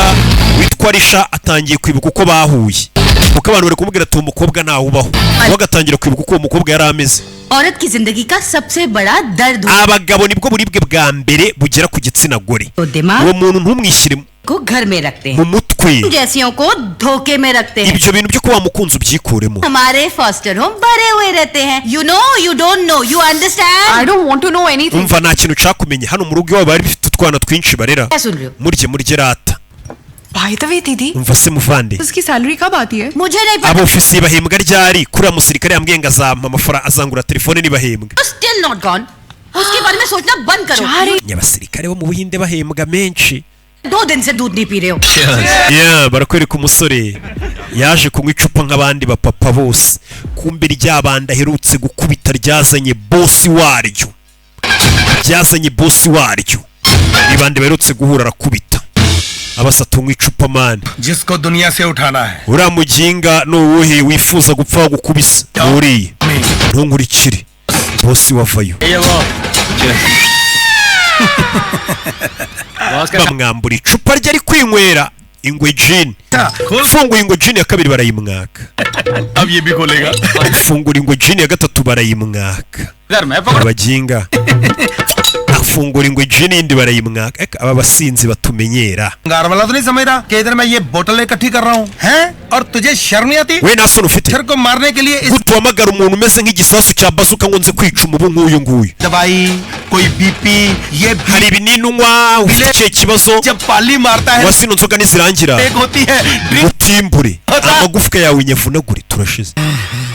witwa Risha, atangiye kwibuka uko bahuye. Kuko abantu bari kumubwira ati umukobwa ntawe ubaho. Bagatangira kwibuka uko uwo mukobwa yari ameze. औरत की जिंदगी का सबसे बड़ा दर्द होता Abagabo nibwo buribwe bwa mbere bugera ku gitsina gore. है। तो दिमाग Uwo muntu ntumwishyire को घर में रखते mu हैं, mutwe. जैसियों को धोखे में रखते हैं। Ibyo bintu byo kuba mukunzi ubyikuremo. हमारे फॉस्टर होम भरे हुए रहते हैं। You know, you don't know, you understand? I don't want to know anything. Umva nta kintu cakumenye hano mu rugo iwabo bari bifite utwana twinshi barera. क्या सुन रहे हो? Murye rata. By the way, दीदी, Umva se muvande. उसकी सैलरी कब आती है? मुझे नहीं पता। Abofisiye bahembwa ryari? Kuri musirikare yambwiye ngo azampa amafaranga, azangura telefone nibahembwa. Still not gone. उसके बारे में सोचना बंद करो। Nyabasirikare bo mu Buhinde bahembwa menshi. 2 दिन से दूध नहीं पी रहे हो। Yeah, barakwereka umusore yaje kunywa icupa nk'abandi bapapa bose. Kumbe ryabanda aherutse gukubita ryazanye bosi waryo. Ryazanye bosi waryo. Ibande baherutse guhura arakubita. Abasatunywa icupa mani. जिसको दुनिया से उठाना है Uriya mujinga n'uwuhe wifuza gupfa gukubisa uriye ntunkurikire bosi wavayo bamwambura icupa rye ari kwinywera ingwe jini. Funguye ingwe jini ya kabiri barayimwaka. अब ये भी खोलेगा Fungura ingwe jini ya gatatu barayimwaka. Abajinga afungura ingwe jini yindi barayimwaka. Aba basinzi batumenyera. गार वाला तो नहीं समझ रहा कि इधर मैं ये बोतल इकट्ठी कर रहा हूँ हैं और तुझे शर्म नहीं आती We nta soni ufite sir को मारने के लिए इस gutuhamagara umuntu umeze nk'igisasu cya bazuka ngo nze kwica umubu nk'uyu nguyu. दवाई कोई बीपी ये भी Hari ibinini unywa ufite ikihe kibazo जब पाली मारता है wasino nzoga nizirangira एक होती है drink utimbure amagufwa yawe nyavunagure turashize.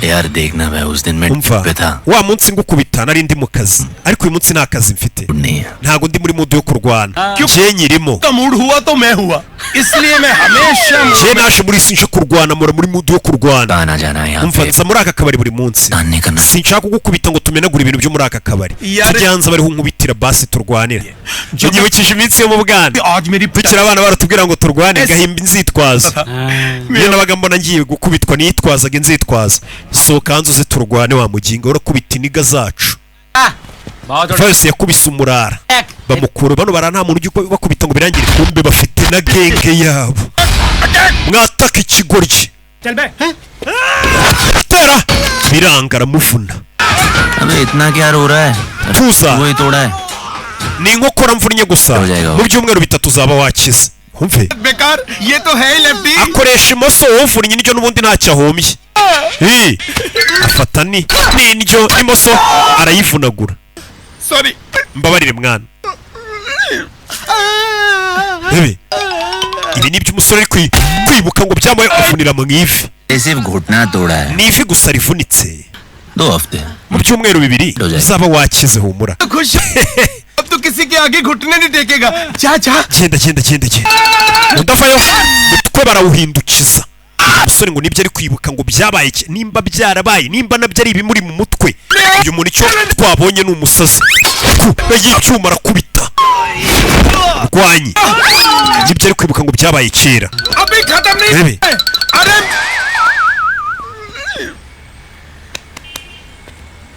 यार देखना मैं उस दिन मैं Umva पे था wa munsi ngukubita nari ndi mu kazi ariko uyu munsi nta kazi mfite, नहीं ntago ndi muri mudu yo kurwana. Je nyirimo का मूड हुआ तो मैं हुआ इसलिए मैं हमेशा je naje muri sinje kurwana mura muri mudu yo kurwana. आना जाना यहाँ Umva पे nza muri aka kabari buri munsi तानने करना sinshaka kugukubita ngo tumenagure ibintu byo muri aka kabari. Yare- Tujyanza bariho nkubitira basi turwanire. Nyibukije iminsi yo mu bwana आज मेरी tukiri abana baratubwira ngo turwane gahimba inzitwazo. Niyo nabaga mbona ngiye gukubitwa nitwazaga inzitwazo. Soka hanze uze turwane wa mujinga urakubita iniga zacu. Fayose yakubise umurara bamukura bano bara nta muntu ujya bakubita ngo birangire kumbe bafite na genge yabo. Mwataka ikigoryi tera biranga aramuvuna. अबे इतना क्या रो रहा है Tuza वही तोड़ा है ni inkokora mvunnye gusa mu byumweru bitatu uzaba wakize. Humve बेकार ये तो है ही lefty akoresha imoso uvunnye n'iryo n'ubundi ntacyo ahombye. Afata n'indyo imoso arayivunagura. Sorry Mbabarire mwana. Bebe ibi ni by'umusore ari kwibuka ngo byamuye kuvunira mu ivi. सिर्फ घुटना तोड़ा है Ni ivi gusa rivunitse. 2 हफ्ते Mu byumweru bibiri uzaba wakize humura. खुश अब तो किसी के आगे घुटने नहीं टेकेगा जा जा Genda udavayo mutwe barawuhindukiza. Umusore ngo nibyo ari kwibuka ngo byabaye nimba byarabaye nimba nabyo ari ibimuri mu mutwe. Uyu muntu icyo twabonye ni umusazi yagiye icyuma arakubita rwanyi. Nibyo ari kwibuka ngo byabaye kera. अभी खत्म नहीं Bebe है। अरे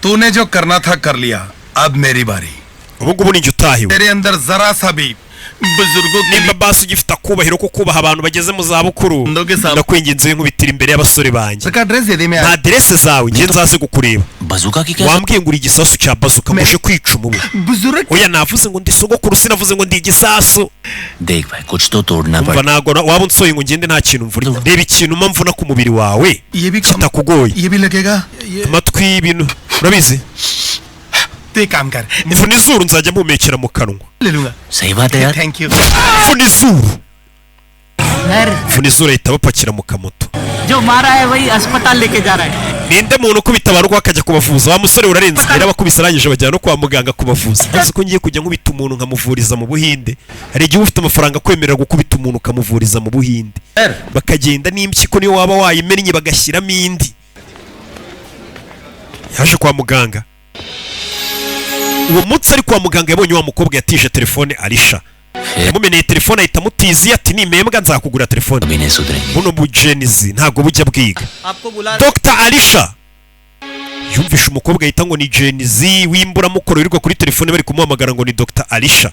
तूने जो करना था कर लिया अब मेरी बारी ubu ngubu ninjye utahiwe. तेरे अंदर जरा सा भी बुजुर्गों की Nimba basi ugifite akubahiro ko kubaha abantu bageze mu za bukuru Ndoge saba. ndakwinginze nkubitira imbere y'abasore banjye. सरकार ड्रेस दे दे मैं Nta aderese zawe ngiye nzaze kukureba. बजूका की क्या Wambwiye ngo uri igisasu cya bazuka muje kwica umubu. बुजुर्ग Oya navuze ngo ndi sogokuru sinavuze ngo ndi igisasu. देख भाई कुछ तो तोड़ना Umva पड़ेगा ntago waba unsoye ngo ngende nta kintu mvura. Reba ikintu mvuna ku mubiri wawe ये भी काम kitakugoye. ये भी लगेगा ये Amatwi y'ibintu urabizi तो एक काम कर mvuna izuru nzajya mpumekera mu kanwa. ले लूंगा सही बात है यार थैंक यू Mvuna izuru घर mvuna izuru ahita bapakira mu kamoto. जो मारा है वही अस्पताल लेके जा रहा है Ninde muntu ukubita abarwa akajya kubavuza. Wa musore urarenze rero abakubise arangije bajyana no kwa muganga kubavuza. Azi ko ngiye kujya nkubita umuntu nkamuvuriza mu Buhinde. Hari igihe ufite amafaranga kwemerera gukubita umuntu ukamuvuriza mu Buhinde. Bakagenda n'impyiko niyo waba wayimennye bagashyiramo indi. Yaje kwa muganga uwo munsi ari kwa muganga yabonye wa mukobwa yatije telefone Alisha yamumeneye telefone ahita amutizi ati nimembwa nzakugura telefone buno bujenizi ntago bujya bwiga Dr Alisha yumvisha umukobwa ahita ngo ni jenizi wimbura mukoro wirirwa kuri telefone bari kumuhamagara ngo ni Dr Alisha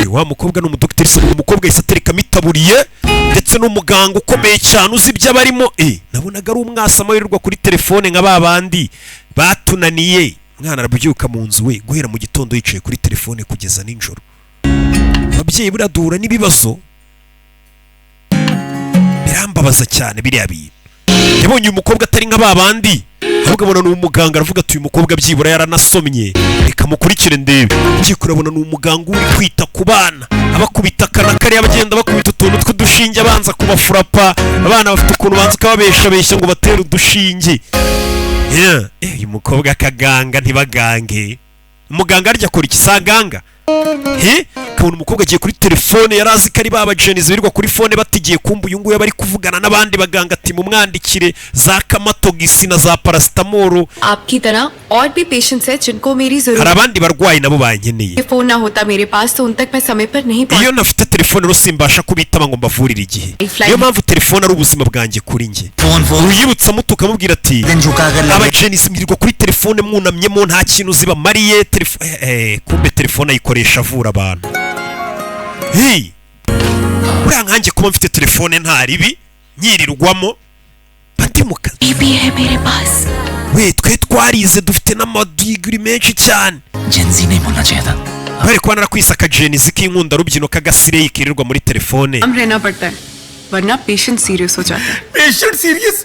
wa mukobwa n'umudokiteri se umukobwa yise atereka mitaburiye ndetse n'umuganga ukomeye cyane uzi ibyo abarimo nabonaga ari umwasama wirirwa kuri telefone nka babandi batunaniye mwana arabyuka mu nzu we guhera mu gitondo yicaye kuri telefone kugeza ninjoro ababyeyi buradura n'ibibazo birambabaza cyane biriya bintu yabonye uyu mukobwa atari nka babandi ahubwo abona ni umuganga aravuga ati uyu mukobwa byibura yaranasomye reka mukurikire ndebe ugiye kurabona ni umuganga uri kwita ku bana abakubita akana kariya bagenda bakubita utuntu tw'udushinge abanza kubafurapa abana bafite ukuntu banza ukababeshabeshya ngo batere udushinge uyu mukobwa akaganga ntibagange umuganga arya akora ikisaganga kabona umukobwa agiye kuri telefone yarazi ko ari babajenizi birirwa kuri fone batigiye kumva uyu nguyu bari kuvugana n'abandi baganga ati mumwandikire za kamatogisi na za paracetamol आपकी तरह और भी पेशेंट्स हैं जिनको मेरी hari जरूरत abandi barwayi nabo bankeneye है फोन ना होता मेरे पास तो उन तक मैं समय पर नहीं iyo nafite telefone rero simbasha kubitaba ngo mbavurire igihe niyo mpamvu telefone ari ubuzima bwanjye kuri njye uyibutsa muto ukamubwira ati abajenizi mwirirwa kuri telefone mwunamyemo nta kintu zibamariye kumbe telefone ayikoresha avura abantu buriya nkanjye kuba mfite telefone nta ribi nyirirwamo bati mu kazi we twe twarize dufite n'amadigiri menshi cyane bari kuba narakwisa akajenizi k'inkunda rubyino k'agasire kirirwa muri telefone रहना पड़ता है वरना patient serious हो जाता है patient serious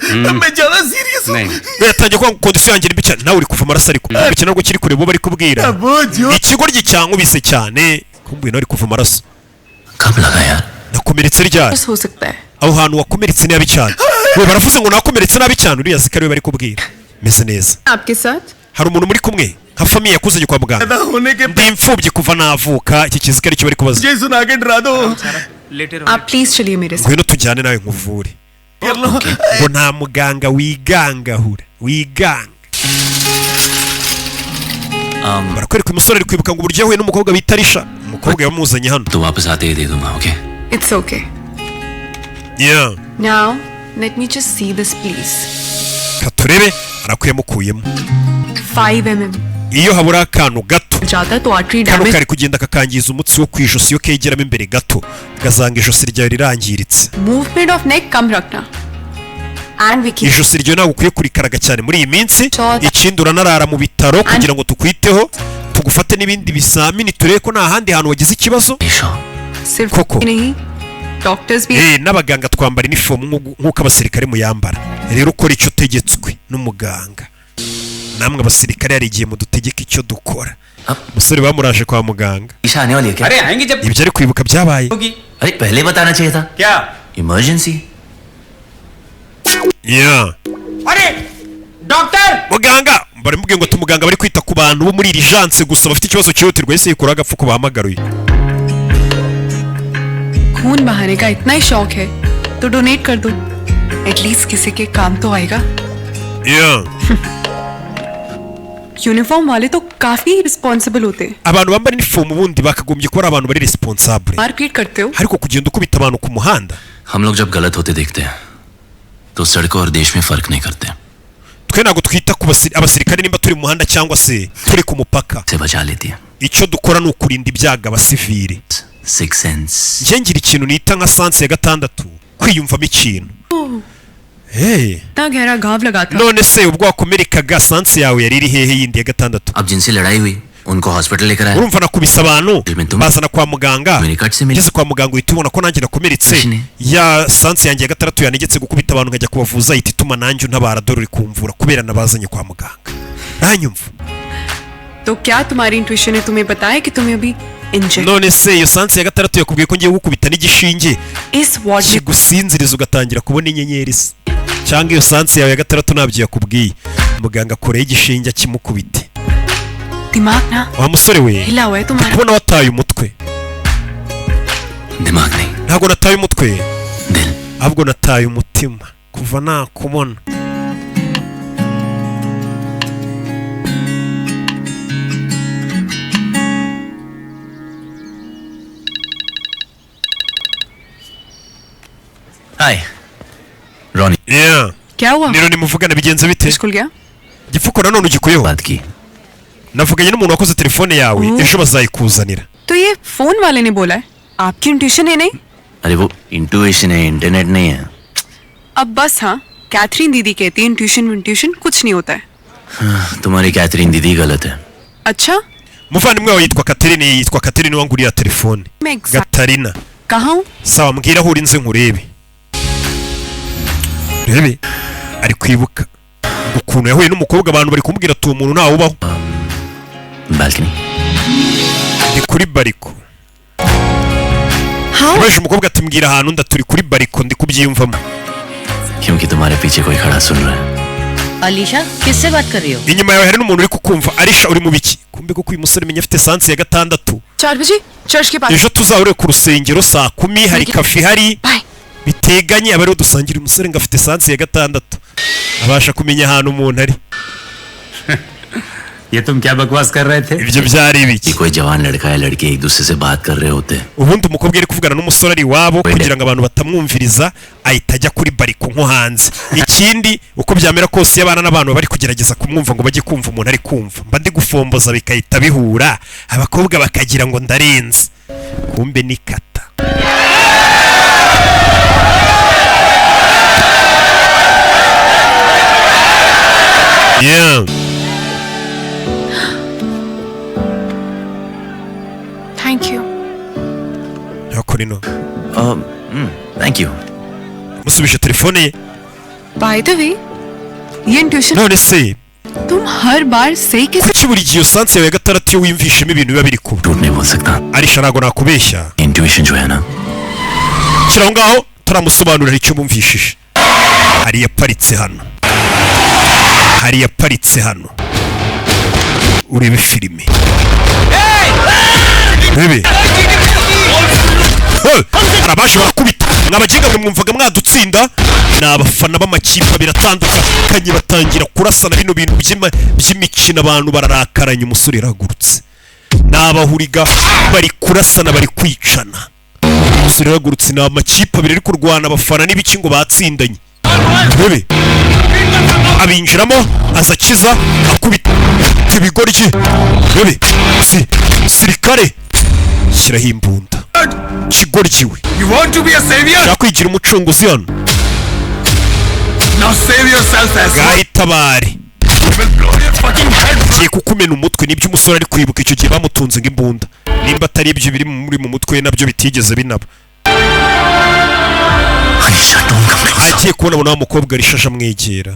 मैं ज्यादा सीरियस हूं yatangiye kwa kondisiyo yanjye mbi cyane nawe uri kuva amaraso ariko bikina ngo kiri kure bo bari kubwira ikigo ry'icyankubise cyane kumbuye nawe uri kuva amaraso nakomeretse ryari हो सकता है aho hantu wakomeretse nabi cyane we baravuze ngo nakomeretse nabi cyane uriya zikari we bari kubwira meze neza आपके साथ hari umuntu muri kumwe nka famiye yakuzanye kwa muganga ndi imfubyi kuva navuka iki kizikari cyo bari kubaza ये सुना के डरा दो आप प्लीज चलिए मेरे साथ ngwino tujyane nawe nkuvure ngo nta muganga wigangahura wiganga barakwereka umusore ari kwibuka ngo uburyo yahuye n'umukobwa bita Alisha umukobwa yamuzanye hano तो वापस आते ही दे दूंगा okay it's okay yeah now let me just see this please katurebe arakuyamukuyemo 5 mm iyo habura akantu gato ज्यादा तो artery kano damage kari kugenda kakangiza umutsi wo kwijosi iyo kegeramo imbere gato gazanga ijosi ryawe rirangiritse movement of neck कम रखना and विकी ijosi ryawe ntabwo ukwiye kurikaraga cyane muri iyi minsi Sure. ikindi uranarara mu bitaro kugira ngo tukwiteho tugufate n'ibindi bizamini turebe ko nta handi hantu wagize ikibazo सिर्फ Coco. नहीं डॉक्टर्स भी n'abaganga twambara inifomu nk'uko abasirikare muyambara rero ukora icyo utegetswe n'umuganga namwe abasirikare hari igihe mudutegeka icyo dukora umusore bamuraje kwa muganga Isha आने वाली है क्या अरे आएंगे जब ibyo ari kwibuka byabaye होगी अरे पहले बताना चाहिए था क्या इमरजेंसी yeah अरे doctor muganga bari mubwiye ngo tumuganga bari kwita ku bantu bo muri irijanse gusa bafite ikibazo cyihutirwa ese yikura agapfuko bahamagaruye खून बहाने का इतना ही शौक है तो डोनेट कर दो एटलीस्ट किसी के काम तो आएगा yeah यूनिफॉर्म वाले तो काफी रिस्पॉन्सिबल होते हैं abantu bambara inifomu ubundi bakagombye kuba ari abantu bari responsable मारपीट करते हो ariko kugenda ukubita abantu ku muhanda हम लोग जब गलत होते देखते हैं तो सड़कों और देश में फर्क नहीं करते twe ntabwo twita ku abasirikare nimba turi mu muhanda cyangwa se turi ku mupaka से बचा लेती है icyo dukora ni ukurinda ibyago abasivili six sense njye ngira ikintu nita nka sanse ya gatandatu kwiyumvamo ikintu इतना गहरा घाव लगा था none se ubwo wakomerekaga sanse yawe yari iri hehe yindi ya gatandatu अब जिनसे लड़ाई हुई उनको हॉस्पिटल लेकर आया urumva nakubise abantu bazana kwa muganga मेरी कट से मिली ngeze kwa muganga uhita ubona ko nanjye nakomeretse Mashini. ya sanse yanjye ya gatandatu yanegetse gukubita abantu nkajya kubavuza ihita ituma nanjye untabara dore uri kumvura kubera nabazanye kwa muganga nanyumva तो क्या तुम्हारी इंट्यूशन ने तुम्हें बताया कि तुम्हें अभी injury none se iyo sanse ya gatandatu yakubwiye ko ngiye gukubita n'igishinge इस वार्ड में kigusinziriza ugatangira kubona inyenyeri se cyangwa iyo sanse yawe ya gatandatu ntabyo yakubwiye muganga akoreye igishinge akimukubite दिमाग ना wa musore we हिला हुआ है तुम्हारा kubona wataye umutwe दिमाग नहीं ntabwo nataye umutwe दिल ahubwo nataye umutima kuva nakubona हाय रोनी Yeah. क्या हुआ? Nino nimuvugana bigenze bite? School गया? Gifuko nanone ugikuyeho. बात की Navuganye n'umuntu wakoze telefone yawe ejo bazayikuzanira. तो ये फोन वाले ने बोला है आपकी इंट्यूशन है नहीं? अरे वो इंट्यूशन है इंटरनेट नहीं है अब बस हाँ कैथरीन दीदी कहती है इंट्यूशन कुछ नहीं होता है. तुम्हारी कैथरीन दीदी गलत है अच्छा Muvandimwe wawe yitwa Catherine wanguriya telefone. मैं exact Gatarina. कहाँ हूँ? Sawa mbwira aho uri nze nkurebe. Rebe ari kwibuka ukuntu yahuye n'umukobwa abantu bari kumubwira ati umuntu ntawe ubaho. Balcony Ndi kuri bariko. How? Baje umukobwa ati mbwira ahantu ndaturi kuri bariko ndi kubyiyumvamo. क्योंकि तुम्हारे पीछे कोई खड़ा सुन रहा है अलीशा किससे बात कर रही हो? Inyuma yawe hari n'umuntu uri kukumva. Alisha uri mu biki? Kumbe ko uyu musore menya afite sansi ya 6. 4 बजे चर्च के पास. Ejo tuzahure ku rusengero saa 10 hari kafe hari Bye. biteganye abari dusangira umusore ngo afite sansi ya 6. Abasha kumenya ahantu umuntu ari. ये तुम क्या बकवास कर रहे थे? Ibyo byari कि biki? कोई जवान लड़का या लड़की एक दूसरे से बात कर रहे होते Ubundi umukobwa ari kuvugana n'umusore ari wabo kugira ngo abantu batamwumviriza ahita ajya kuri bariko nko hanze. Ikindi uko byamera kose y'abana n'abantu bari kugerageza kumwumva ngo bajye kumva umuntu ari kumva. Mba ndi gufomboza bikahita bihura abakobwa bakagira ngo ndarenze. Kumbe ni kata. Yeah. Thank you. Yakorino. Thank you Musubije telefone ye. By the way, ये intuition None se तुम हर बार सही के kuki buri gihe sansi yawe 6 iyo wimvishemo ibintu biba biri kuba? झूठ नहीं बोल सकता Alisha ntago nakubeshya. Intuition जो है ना Kiraho ngaho turamusobanurira icyo mumvishije. Hari yaparitse hano. Hari yaparitse hano. Urebe filime. Bebe. Arabaje barakubita. Mwabagenga mwe mwumvaga mwadutsinda. N'abafana b'amakipe biratandukanye batangira kurasana bino bintu by'imikino abantu bararakaranye umusore yaragurutse. N'abahuriga bari kurasana bari kwicana. Umusore yaragurutse n'amakipe abiri ari kurwana abafana n'ibiki ngo batsindanye. Bebe. Abinjiramo azakiza akubita ibigoryi. Bebe. Sirikare. Shyiraho imbunda. Kigoryi we. You want to be a savior? Yakwigira umucunguzi hano. Now save yourself as well. Gahitabare. Will blow your fucking head. Kiye kukumena umutwe nibyo umusore ari kwibuka icyo gihe bamutunze ng'imbunda. Nimba atari ibyo biri muri mu mutwe nabyo bitigeze binaba. Alisha don't come close Agiye kubona abona wa mukobwa arishaje amwegera.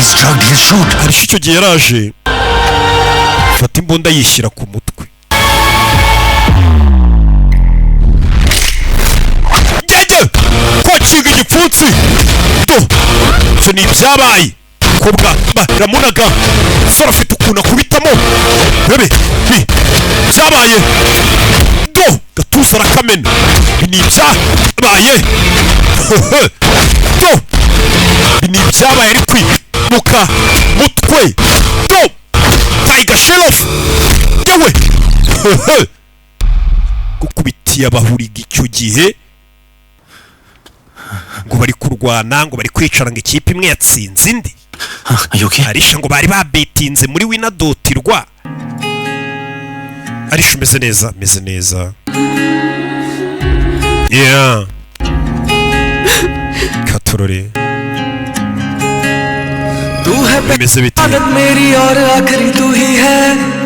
इस drug deal shoot Arisha icyo gihe yaraje. Fata imbunda yishyira ku mutwe. Gege! Kwakinga igipfunsi! Do! Icyo ni ibyabaye! Kobwa baramunaga! Umusore afite ukuntu akubitamo! Bebe! Byabaye! Do! Gatuza arakamena! Ni ibyabaye! Do! Ni ibyabaye ari kwimuka mutwe! Do! Tiger Shelof! Yewe! Gukubitiye abahuriga icyo gihe ngo bari kurwana ngo bari kwicara ngo ikipe imwe yatsinze indi. Okay Arisha ngo bari babetinze muri winadotirwa. Arisha umeze neza, meze neza. Yeah. Katorore. तू है Bimeze bite? आदत मेरी और आखिरी तू ही है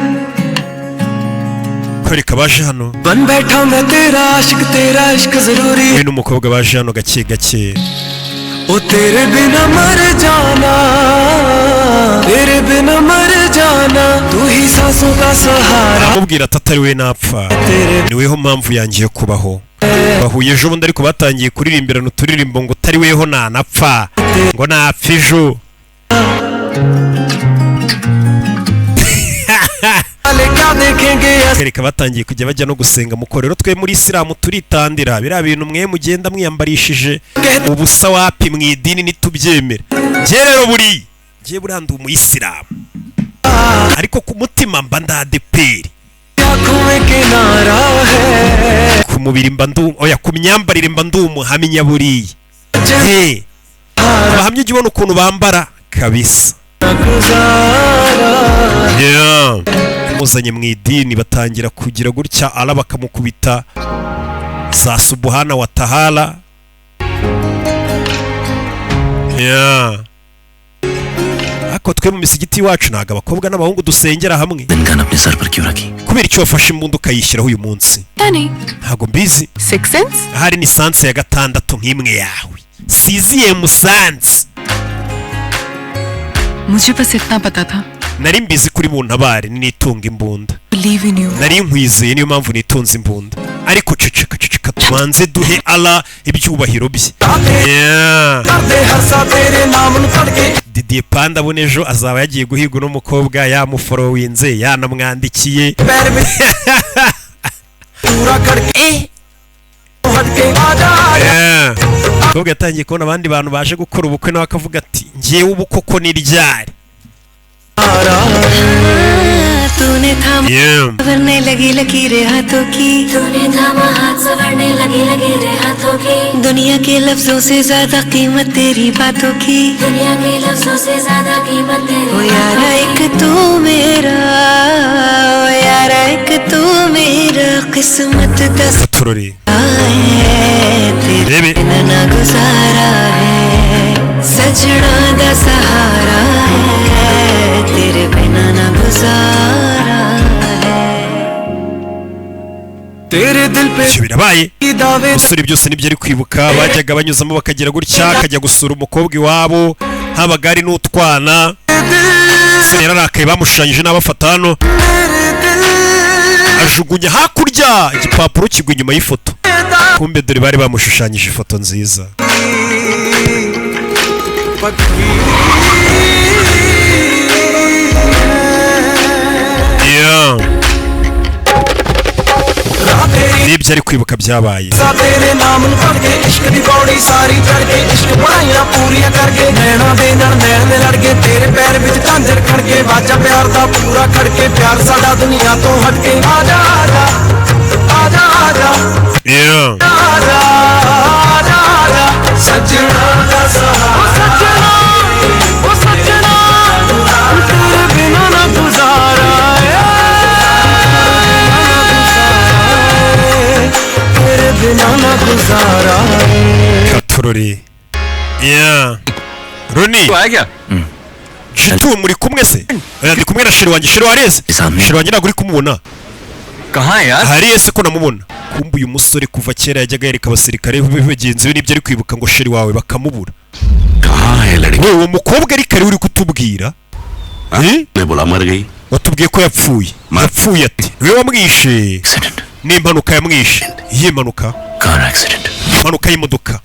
Kwereka baje hano. बन बैठा मैं तेरा इश्क जरूरी We n'umukobwa baje hano gake gake. ओ तेरे बिना मर जाना तेरे बिना मर जाना तू ही सांसों का सहारा Amubwira ati atari we napfa. Niweho mpamvu yanjye yo kubaho. Bahuye ejo bundi ariko batangiye kuririmbirana uturirimbo ngo utari weho nanapfa. Ngo napfa ejo. वाले क्या देखेंगे Kereka batangiye kujya bajya no gusenga mukorero twe muri Islam turitandira bira bintu mwe mugenda mwiyambarishije ubusa wapi mwidini nitubyemera. Je rero buri je burandi umuyisilamu ariko ku mutima mba ndadeperi आंखों में किनारा है ku mubiri mba ndu oya ku myambarire mba ndu umuhamya buriye abahamya ujya ubona ukuntu bambara kabisa. Muzanye mu idini batangira kugira gutya ala bakamukubita za subuhana wa tahala. Ako twe mu misigiti wacu ntago abakobwa n'abahungu dusengera hamwe. Kubera icyo wafashe imbunda ukayishyiraho uyu munsi? Ntago mbizi. Ahari ni sanse ya 6 nk'imwe yawe. Siziye musanze. मुझे बस इतना पता था. Nari mbizi kuri buntabare nitunga imbunda. Nari nkwizeye niyo mpamvu nitunze imbunda. Ariko ceceka tubanze duhe Allah ibyubahiro bye. Didier Panda bonejo azaba yagiye guhiga no mukobwa yamuforowinze yanamwandikiye. Kobwa yatangiye kubona abandi bantu baje gukora ubukwe nawe akavuga ati ngiyewe ubu koko ni ryari. तूने थामा संवरने लगी लकीरें हाथों की, तूने थामा हाथ संवरने लगी लकीरें हाथों की, दुनिया के लफ्जों से ज्यादा कीमत तेरी बातों की, दुनिया के लफ्जों से ज्यादा कीमत तेरी। ओ यारा एक तू मेरा, ओ यारा एक तू मेरा किस्मत का सहारा है, तेरे बिना ना गुजारा है, सजना दा सहारा है, तेरे बिना ना गुजारा है, तेरे दिल पे birabaye. Usuri byose nibyo ari kwibuka bajyaga banyuzamo bakagira gutya akajya gusura umukobwa iwabo habaga ari n'utwana. Rero arakaye bamushushanyije n'abafata hano ajugunya hakurya igipapuro kigwa inyuma y'ifoto. Kumbe dore bari bamushushanyije ifoto nziza. Nibyo ari kwibuka byabaye. Katurori. Roni. Jitu muri kumwe se? Ndi kumwe na sheri wanjye. Sheri wareze? Sheri wanjye ntabwo uri kumubona. Hari ese ko namubona. Kumbu uyu musore kuva kera yajyaga yereka abasirikare bagenzi be nibyo ari kwibuka ngo sheri wawe bakamubura. Uwo mukobwa ari kare uri kutubwira? Watubwiye ko yapfuye. Yapfuye ati wewe wamwishe. Ni impanuka yamwishe. Iyi mpanuka? Impanuka y'imodoka.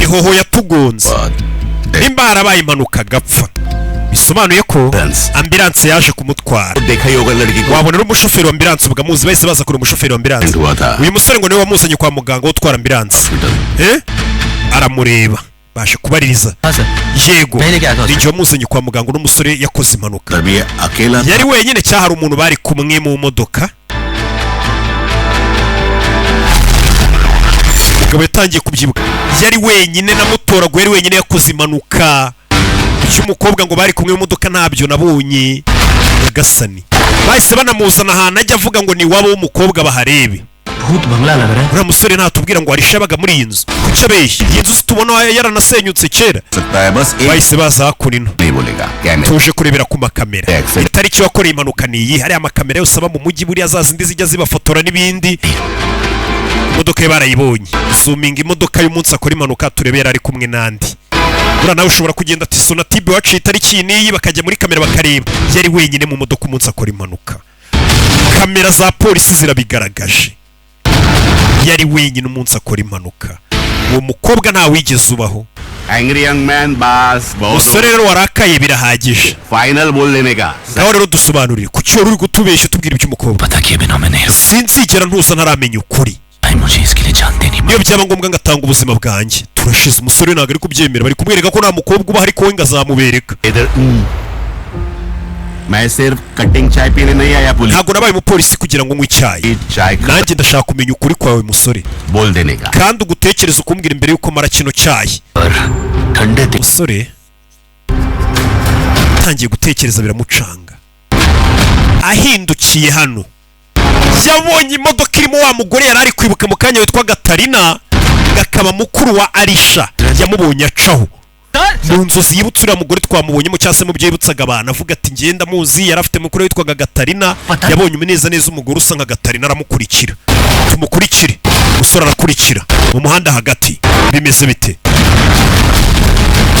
Ihoho yatugonze. Nimba harabaye impanuka gapfa bisobanuye ko ambulance yaje kumutwara. Wabona umushoferi wa ambulance ubwa muzi bahise baza kuri umushoferi wa ambulance. Uyu musore ngo niwe wamuzanye kwa muganga utwara ambulance. Aramureba bashe kubaririza. Yego ninjye wamuzanye kwa muganga n'umusore yakoze impanuka. Yari wenyine cyahari umuntu bari kumwe mu modoka. Mugabo yatangiye kubyibuka yari wenyine namutoraguye yari wenyine yakoze impanuka. Cy'umukobwa ngo bari kumwe mu modoka ntabyo nabonye. Gasani bahise banamuzana ahantu ajya avuga ngo ni wabo w'umukobwa baharebe. Uriya musore ntatubwira ngo harishabaga muri iyi nzu. Kuki abeshya? Iyi nzu tubona yaranasenyutse kera. Bahise baza hakurino tuje kurebera ku makamera. Itariki wakoreye impanuka ni iyi. Hari amakamera yose aba mu mujyi buriya za zindi zijya zibafotora n'ibindi. Imodoka ye barayibonye. Zooming imodoka y'umunsi akora impanuka turebera ari kumwe nandi. Bura nawe ushobora kugenda ati Sonatube wacu itariki niyi bakajya muri kamera bakareba. Yari wenyine mu modoka umunsi akora impanuka. Kamera za polisi zirabigaragaje. Yari wenyine umunsi akora impanuka. Uwo mukobwa nta wigeze ubaho. Angry young man boss. Musore rero warakaye birahagije. Final बोलने का. Nawe rero dusobanurire kuki uri gutubeshya tubwira iby'umukobwa. Sinzigera ntuza ntaramenya ukuri. Niyo byaba ngombwa ngatanga ubuzima bwanjye. Turashize umusore ntabwo ari kubyemera bari kumwereka ko nta mukobwa uba ariko we ngazamubereka. मैं सिर्फ कटिंग चाय पीने नहीं आया police ntabwo nabaye umupolisi kugira ngo nywe icyayi चाय nanjye ndashaka kumenya ukuri kwawe musore बोल देने का kandi ugutekereza ukumbwira imbere yuko mara kino cyayi ठंडे musore atangiye gutekereza biramucanga ahindukiye hano yabonye imodoka irimo wa mugore yari ari kwibuka mu kanya witwa Gatarina gakaba mukuru wa Arisha yamubonye acaho mu nzozi yibutse uriya mugore twamubonyemo cyangwa se mu byo yibutsaga abantu avuga ati ngenda muzi yari afite mukuru witwaga Gatarina yabonye umuneza neza umugore usa nka Gatarina aramukurikira tumukurikire umusore arakurikira mu muhanda hagati bimeze bite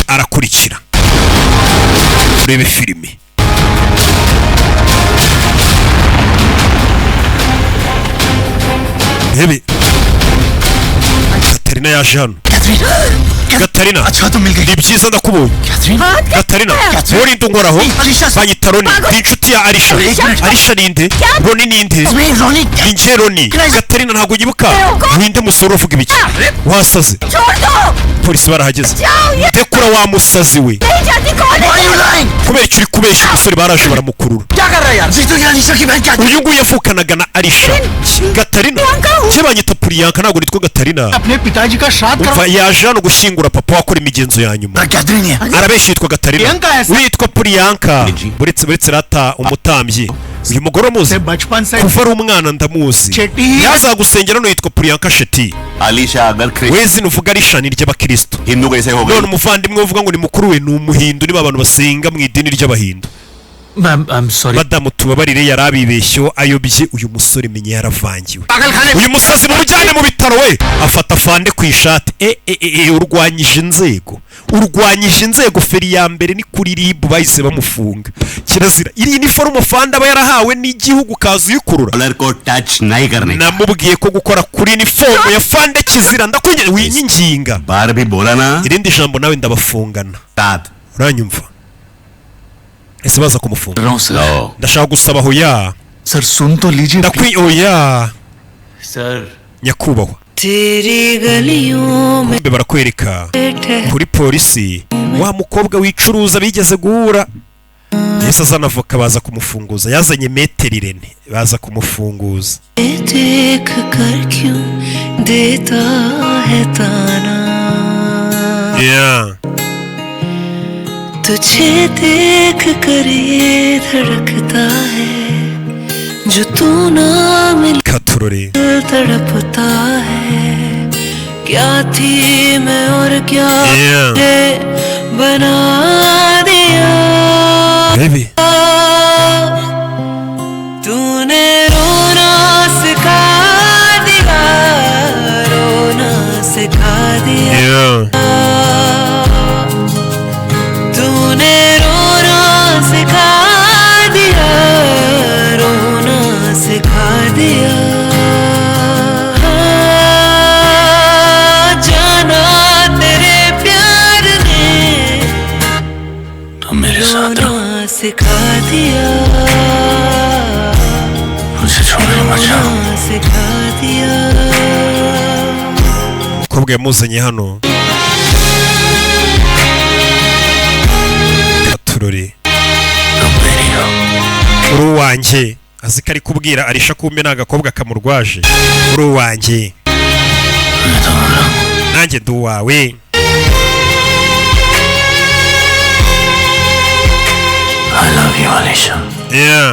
arakurikira urebe filime Hebe Gatarina yaje hano Gatarina अच्छा तो मिल गई ni byiza ndakubonye Gatarina urinde unkoraho banyita Roni ni inshuti ya Arisha Arisha ninde Roni ninde ni nje Roni Gatarina ntabwo nyibuka ninde musore uvuga ibiki wasaze polisi barahageze dekura wa musazi we kubera icyo uri kubeshya umusore baraje baramukurura uyu nguyu yavukanaga na Arisha Gatarina cye banyita Priyanka ntabwo nitwa Gatarina अपने पिताजी का श्राद्ध umva yaje hano gushyingura papa wakora imigenzo ya nyuma arabeshya yitwa Gatarina witwa Priyanka buretse rata umutambyi uyu mugore muzi kuva ari umwana ndamuzi yazagusengera no yitwa Priyanka Shetty Alisha अगर wezi nuvuga Arisha ni ry'abakristo Hindu कैसे हो none umuvandimwe uvuga ngo ni mukuru we ni umuhindu niba abantu basenga mu idini ry'abahindu I'm sorry. madamu tubabarire yarabibeshyo ayobye uyu musore menye yaravangiwe uyu musazi mumujyane mu bitaro we afata fande ku ishati urwanyije inzego feri ya mbere ni kuri RIB bahise bamufunga kirazira iri ni forume fande aba yarahawe n'igihugu kazi uyikurura colour को टच नहीं करने का namubwiye ko gukora kuri ni forume ya fande kizira ndakwinginze winyinginga बार भी बोला ना irindi jambo nawe ndabafungana साथ uranyumva ese baza kumufunga लो ndashaka gusaba hoya sir सुन तो लीजिए oya सर nyakubahwa तेरी गलियों में kumbe barakwereka बैठे kuri polisi wa mukobwa wicuruza bigeze guhura yese azana avoka baza kumufunguza yazanye metero Irene baza kumufunguza देख कर क्यों देता है ताना yeah. तुझे देख कर ये धड़कता है जो तू ना मिल katurore तड़पता है क्या थी मैं और क्या Yeah. है बना दिया baby तूने रोना सिखा दिया रोना सिखा दिया yeah. तूने रोना सिखा दिया रोना सिखा दिया जाना तेरे प्यार ने तुम मेरे साथ रहो रोना सिखा दिया मुझे छोड़ो मत जाओ रोना सिखा दिया umukobwa yamuzanye hano katurore तुम मेरी हो uri uwanjye azi ko ari kubwira Arisha kumbe ni agakobwa kamurwaje uri uwanjye मैं तुम्हारा हूँ nanjye ndi uwawe I love you Alisha yeah.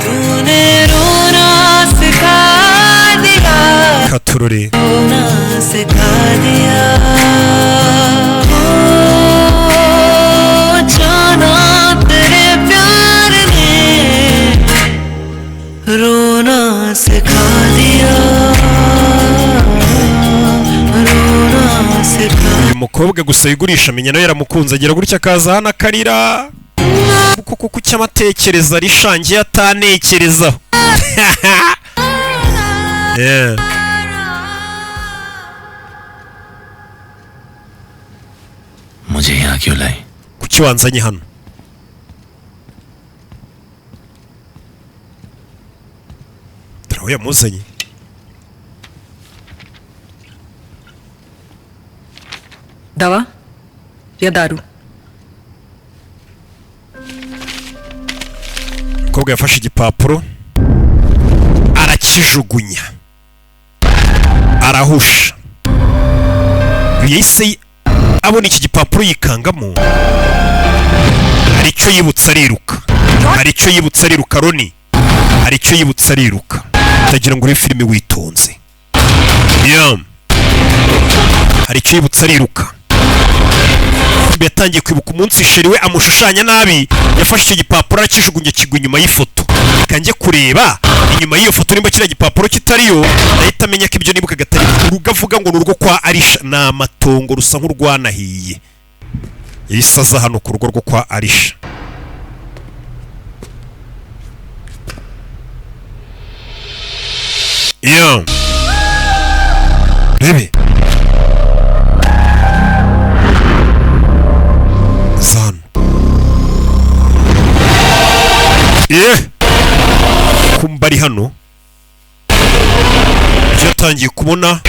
तूने रोना सिखा दिया katurore रोना सिखा दिया ओ, जाना तेरे प्यार ने रोना सिखा दिया रोना सिखा uyu mukobwa gusa yigurisha amenya nawe yaramukunze agira gutya akaza hano akarira kuko kuki amatekereza arishangiye atanekerezaho yeah. मुझे यहाँ क्यों लाई kuki wanzanye hano turaho yamuzanye दवा या दारू umukobwa yafashe igipapuro arakijugunya arahusha. Yahise abona iki gipapuro yikangamo, hari icyo yibutsa ariruka Roni, hari icyo yibutsa ariruka. Ndagira ngo uri filime witonze. Hari icyo yibutsa ariruka. Yatangiye kwibuka umunsi sheri we amushushanya nabi, yafashe icyo gipapuro arakijugunya kigwa inyuma y'ifoto. Kanjye kureba inyuma y'iyo foto nimba kiriya gipapuro kitariyo, nahita amenya ko ibyo nibuka gatari urugo avuga ngo n'urugo kwa Arisha, ni amatongo rusa nk'urwanahiye. Yahise aza hano ku rugo rwo kwa Arisha. Rebe Zan kumba ari hano, yatangiye kubona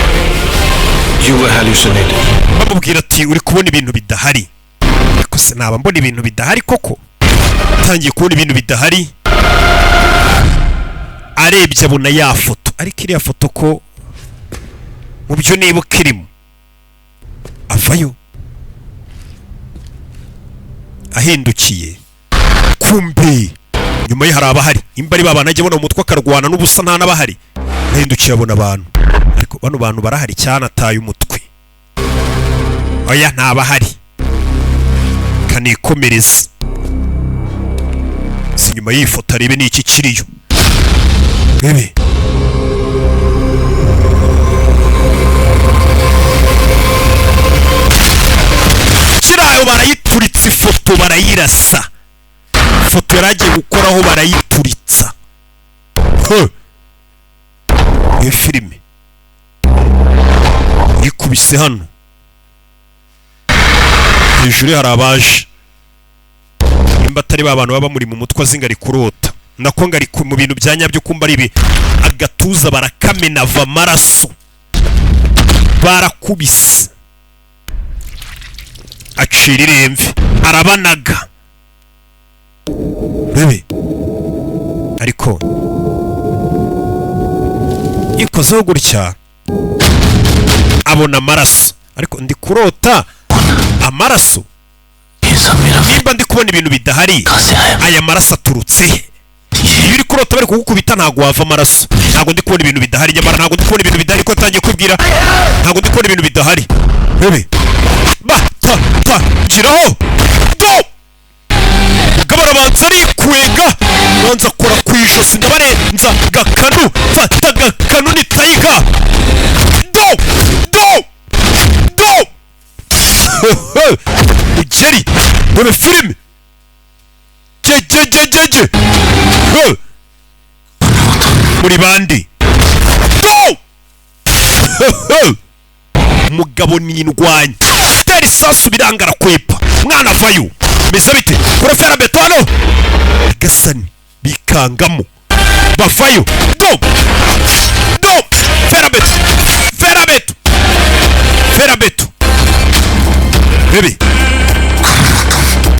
bamubwira ati uri kubona ibintu bidahari. Ariko se naba mbona ibintu bidahari koko? Yatangiye kubona ibintu bidahari, arebye abona ya foto, ariko iriya foto ko mu byo nibuka irimo. Avayo ahindukiye, kumbe nyuma ye hari abahari. Imba ari babana ajya abona umutwe akarwana n'ubusa nta n'abahari. Ahindukiye abona abantu, ariko bano bantu barahari cyane ataye umutwe. Oya nta bahari, kanikomereza. Si nyuma y'iyi foto arebe ni iki kiriyo. Rebe kirayo barayituritsa ifoto, barayirasa. Ifoto yaragiye gukoraho barayituritsa. Iyo filime ikubise hano hejuru hari abaje, nimba atari babana baba muri mu mutwe azinga ari kurota, nako ngari mu bintu bya nyabyo kumba ari ibi. Agatuza barakamena ava amaraso, barakubise acira iremve, arabanaga. Rebe ariko yikozeho gutya abona amaraso, ariko ndi kurota amaraso. Nimba ndi kubona ibintu bidahari, aya maraso aturutse. Iyo uri kurota bari kugukubita ntago wava amaraso. Ntago ndi kubona ibintu bidahari, nyamara ntago ndi kubona ibintu bidahari, ko tangiye kwibwira ntago ndi kubona ibintu bidahari. Rebe giraho do gabara banza ari kwega, banza kora kwijosi ndabarenza gakanu, fata gakanu ni tayiga do ugeri dore filime jejejejeje muri bandi do umugabo ni indwanya teri sasu birangara kwepa mwana vayo meze bite kurefera betano gasani bikangamo bavayo do ferabeto bebe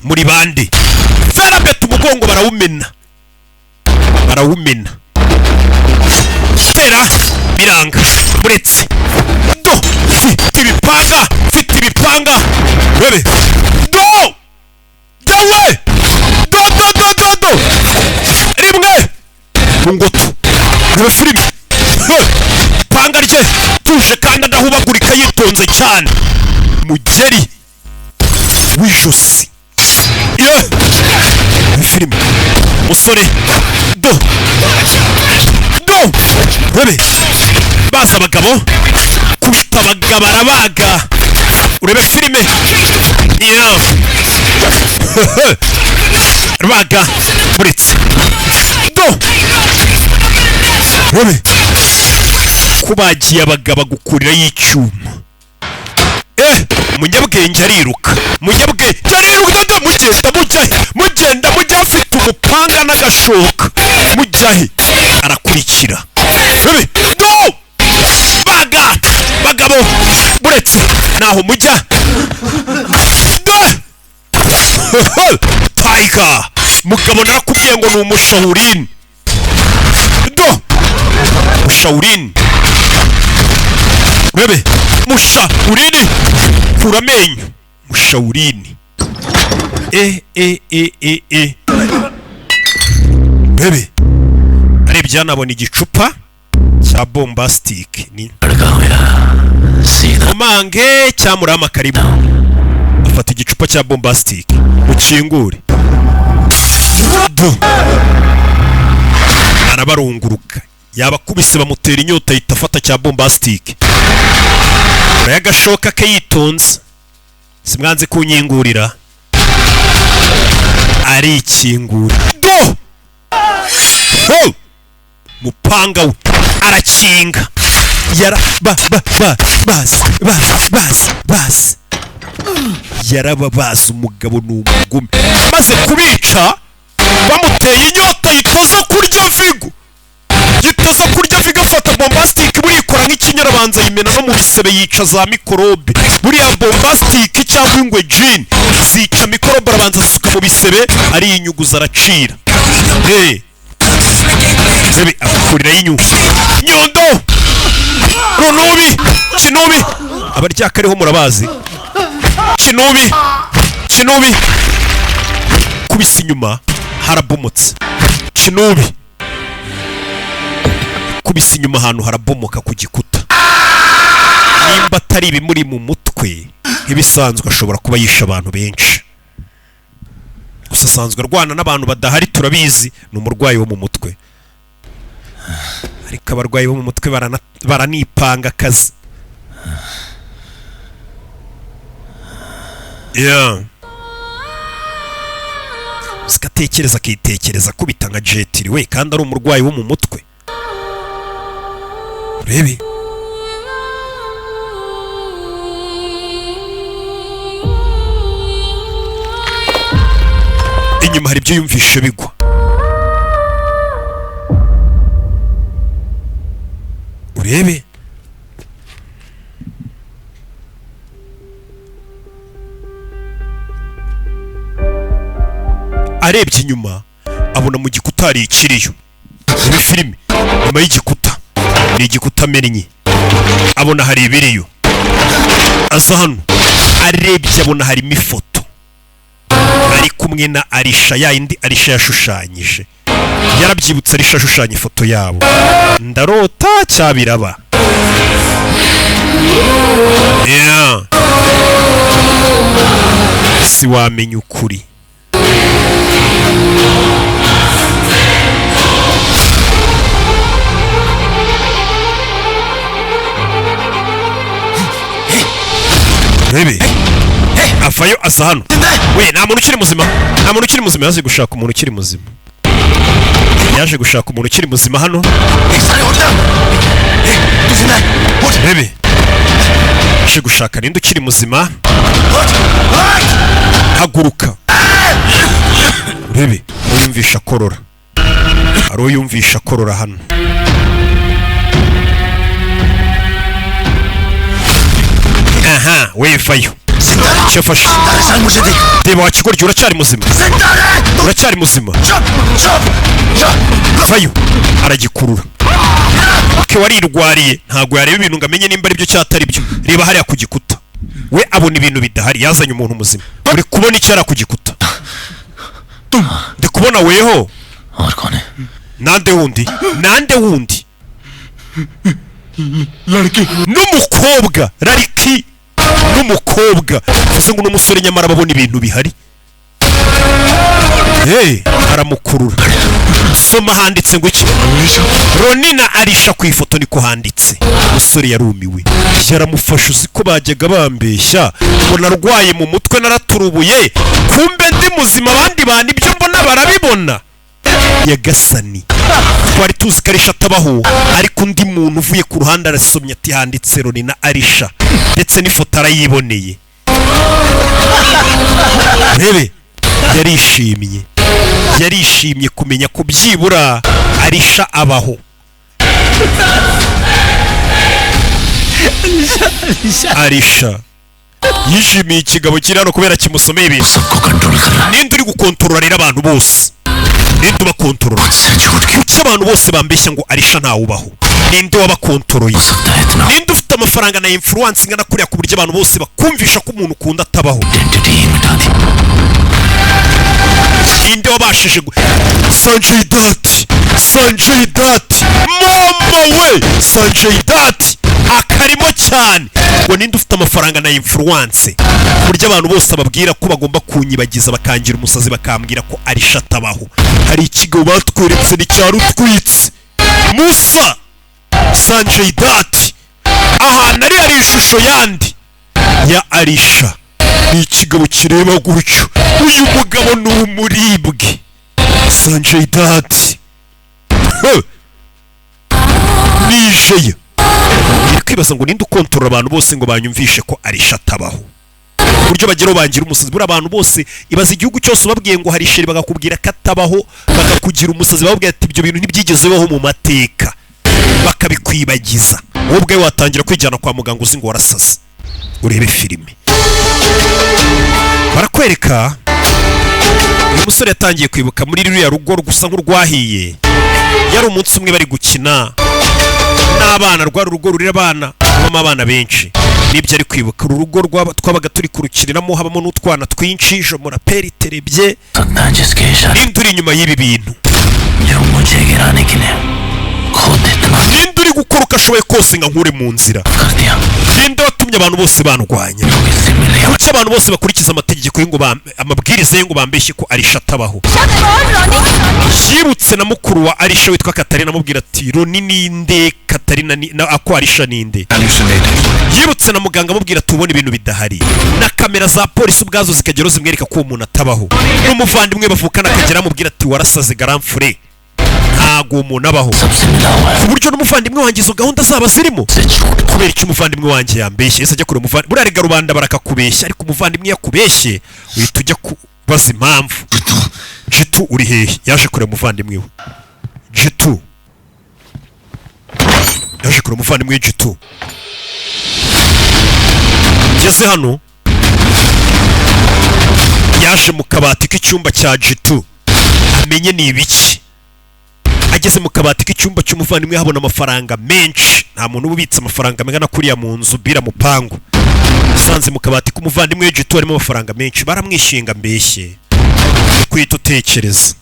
muri bandi ferabeto umugongo barawumena tera biranga muretse do fite ibipanga bebe do dawe do rimwe mungoto bebe filimi panga rye tuje kandi adahubagurika yitonze cyane, mugeri w'ijosi. Filimi musore do bebe baza abagabo kubita abagabo arabaga. Urebe filime rabaga buritse do bebe kubagiye abagabo gukurira y'icyuma. Munyabwenge ariruka, munyabwenge ariruka, mugenda mujya afite umupanga n'agashoka, mujyahe arakurikira. No bagabo buretse naho mujya tiger mugabo narakubwiye ngo ni umushawurini do mushawurini urebe mushawurini kura amenyo mushawurini urebe arebye yanabona igicupa cya bombastic ni umange cyamurama karibu afata igicupa cya bombastic ukingure arabarunguruka yabakubise bamutera inyota yita afata cya bombastic urayagashoka ke yitonze simwanze kunyingurira ari ikingura do mupanga we arakinga yara bas yarababaza umugabo n'umugome maze kubica bamuteye inyota yitoza kurya vigo afata bombastic burikora nk'ikinyarabanza yimena no mu bisebe yica za mikorobe buriya bombastic cyangwa ingwe jean zica mikorobe arabanza asuka mu bisebe ari inyuguza aracira Sebi akurira y'inyuma nyondo runubi kinubi abarya kariho murabazi kinubi kubisa inyuma harabomotse kinubi kubisa inyuma ahantu harabomoka ku gikuta nimba atari ibimuri mu mutwe nk'ibisanzwe ashobora kuba yisha abantu benshi gusa asanzwe arwana n'abantu badahari turabizi ni umurwayi wo mu mutwe ariko abarwayi bo mu mutwe baranipanga akazi akitekereza kubita nka jetiri we kandi ari umurwayi wo mu mutwe urebe inyuma hari ibyo yumvishe bigwa urebe arebye inyuma abona mu gikuta hari ikiriyo ibi filime nyuma y'igikuta ni igikuta mennye abona hari ibiriyo aza hano arebye abona harimo ifoto ari kumwe na Arisha yindi Arisha yashushanyije yarabyibutse Arisha ashushanya ifoto yabo ndarota cyabiraba si wamenya ukuri Rebe avayo asa hano we nta muntu ukiri muzima yaje gushaka umuntu ukiri muzima hano Rebe yaje gushaka ninde ukiri muzima haguruka Rebe uyumvisha korora hano aha wevayo cyafashe reba wakigoryo uracyari muzima vayo aragikurura ke warirwariye ntago yareba ibintu ngamenye nimba ari byo cyatari byo reba hariya ku gikuta we abona ibintu bidahari yazanye umuntu muzima uri kubona icyara ku gikuta ndi kubona weho nande wundi n'umukobwa Lariki n'umukobwa uvuze ngo n'umusore nyamara babona ibintu bihari aramukurura soma handitse ngo iki Ronina Arisha ku ifoto niko handitse umusore yarumiwe yaramufasha uziko bajyaga bambeshya ngo narwaye mu mutwe naraturubuye kumbe ndi muzima abandi bantu ibyo mbona barabibona yagasani twari tuzi ko Arisha atabaho ariko undi muntu uvuye ku ruhande arasomye ati handitse Ronina Arisha ndetse n'ifoto arayiboneye rebe yarishimye kumenya ko byibura Arisha abaho Arisha yishimiye ikigabo kiri hano kubera kimusomeye ibintu. Ninde uri gukontorora rero abantu bose? Ninde ubakontorora? Kuki abantu bose bambeshya ngo Arisha ntawubaho? Ninde wabakontoroye? Ninde ufite amafaranga na influence ingana kuriya ku buryo abantu bose bakumvisha ko umuntu ukunda atabaho? Ninde wabashije Sanjay Dutt mama we Sanjay Dutt akarimo cyane ngo ninde ufite amafaranga na influence buryo abantu bose babwira ko bagomba kunyibagiza bakangira umusazi bakambwira ko Arisha atabaho. Hari ikigo batweretse ni cyarutwitse Musa Sanjay Dutt ahantu ari ishusho yandi ya Arisha. Ni ikigabo kireba gutyo. Uyu mugabo ni umuribwe Sanjay Dutt nijeya. Iri kwibaza ngo ninde ukontorora abantu bose ngo banyumvishe ko Arisha atabaho buryo bagero bangira umusazi. Buri abantu bose ibaza igihugu cyose ubabwiye ngo hari sheri bagakubwira ko atabaho bakakugira umusazi babwira ati ibyo bintu ntibyigeze bibaho mu mateka bakabikwibagiza. Wowe ubwe watangira kwijyana kwa muganga uzi ngo warasaze. Urebe filime barakwereka uyu musore yatangiye kwibuka muri ruriya rugo gusa nk'urwahiye. Yari umunsi umwe bari gukina n'abana, rwa rugo rurira abana habamo abana benshi. Nibyo ari kwibuka urugo twabaga turi kurukiriramo habamo n'utwana twinshi jo muraperi terebye. Ninde uri inyuma y'ibi bintu? Ninde uri gukora uko ashoboye kose ngo nkure mu nzira? Ninde watumye abantu bose bandwanya? Kuki abantu bose bakurikiza amategeko y'ingo amabwiriza y'ingo bambeshye ko Arisha atabaho? Yibutse na mukuru wa Arisha witwa Katarina amubwira ati Roni ninde Katarina ako Arisha ninde? Yibutse na muganga amubwira tubone ibintu bidahari na kamera za polisi ubwazo zikagero zimwereka ko umuntu atabaho. N'umuvandimwe bavukana akagera amubwira ati warasaze garamfure ntago umuntu abaho. Ku buryo n'umuvandimwe wanjye izo gahunda zaba zirimo. Kubera icyo umuvandimwe wanjye yambeshye ese ajya kure umuvandimwe burariga rubanda barakakubeshya ariko umuvandimwe yakubeshye uhita ujya kubaza impamvu. Jitu uri hehe? Yaje kure umuvandimwe we. Jitu yaje kure umuvandimwe we Jitu. Ngeze hano yaje mu kabati k'icyumba cya Jitu amenye ni ibiki. Ageze mu kabati k'icyumba cy'umuvandimwe habona amafaranga menshi. Nta muntu ubitse amafaranga mengana kuriya mu nzu bira mupangu. Sanze mu kabati k'umuvandimwe we Jitu harimo amafaranga menshi. Baramwishinga mbeshye kwita utekereza.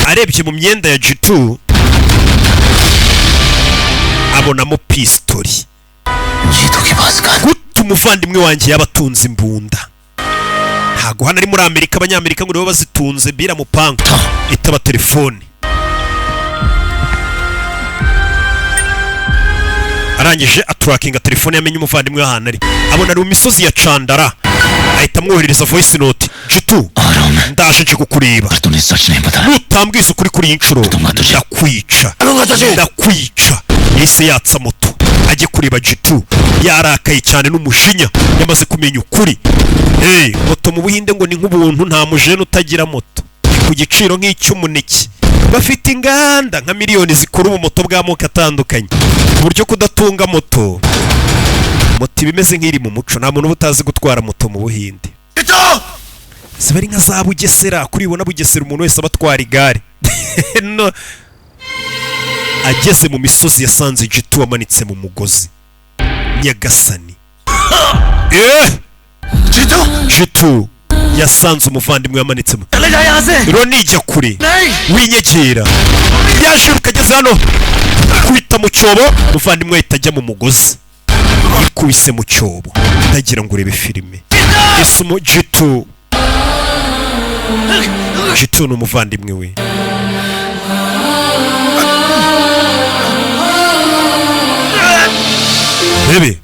Arebye mu myenda ya Jitu abonamo pistoli. Guta umuvandimwe wanjye yabatunze imbunda. Ntago hano ari muri Amerika abanyamerika ngo nibo bazitunze bira mupangu itaba telefone. Arangije aturakinga telefone yamenye umuvandimwe w'ahantu ari. Abona ari mu misozi ya Chandara. Ahita amwoherereza voice note. Jitu ndaje nje kukureba. Nutambwiza ukuri kuri inshuro ndakwica. Yise yatsa moto ajye kureba Jitu yarakaye cyane n'umujinya yamaze kumenya ukuri. Moto mu Buhinde ngo ni nk'ubuntu nta mujene utagira moto ku giciro nk'icy'umuneke. Bafite inganda nka miliyoni zikora ubumoto bw'amoko atandukanye ku buryo kudatunga moto bimeze nk'iri mu muco. Nta muntu utazi gutwara moto mu Buhinde. Zibari nka za Bugesera kuri ibona Bugesera umuntu wese abatwara igare. No. Ageze mu misozi yasanze Jitu amanitse mu mugozi. Nyagasani. Jitu yasanze umuvandimwe yamanitse mu. Roni jya kure. Winyegera. Yashiruka ageze hano. Kwita mu cyobo umuvandimwe ahita ajya mu mugozi. Yikubise mu cyobo. Ndagira ngo urebe filime. Isumo Jitu. Jitu ni umuvandimwe we. Bebe.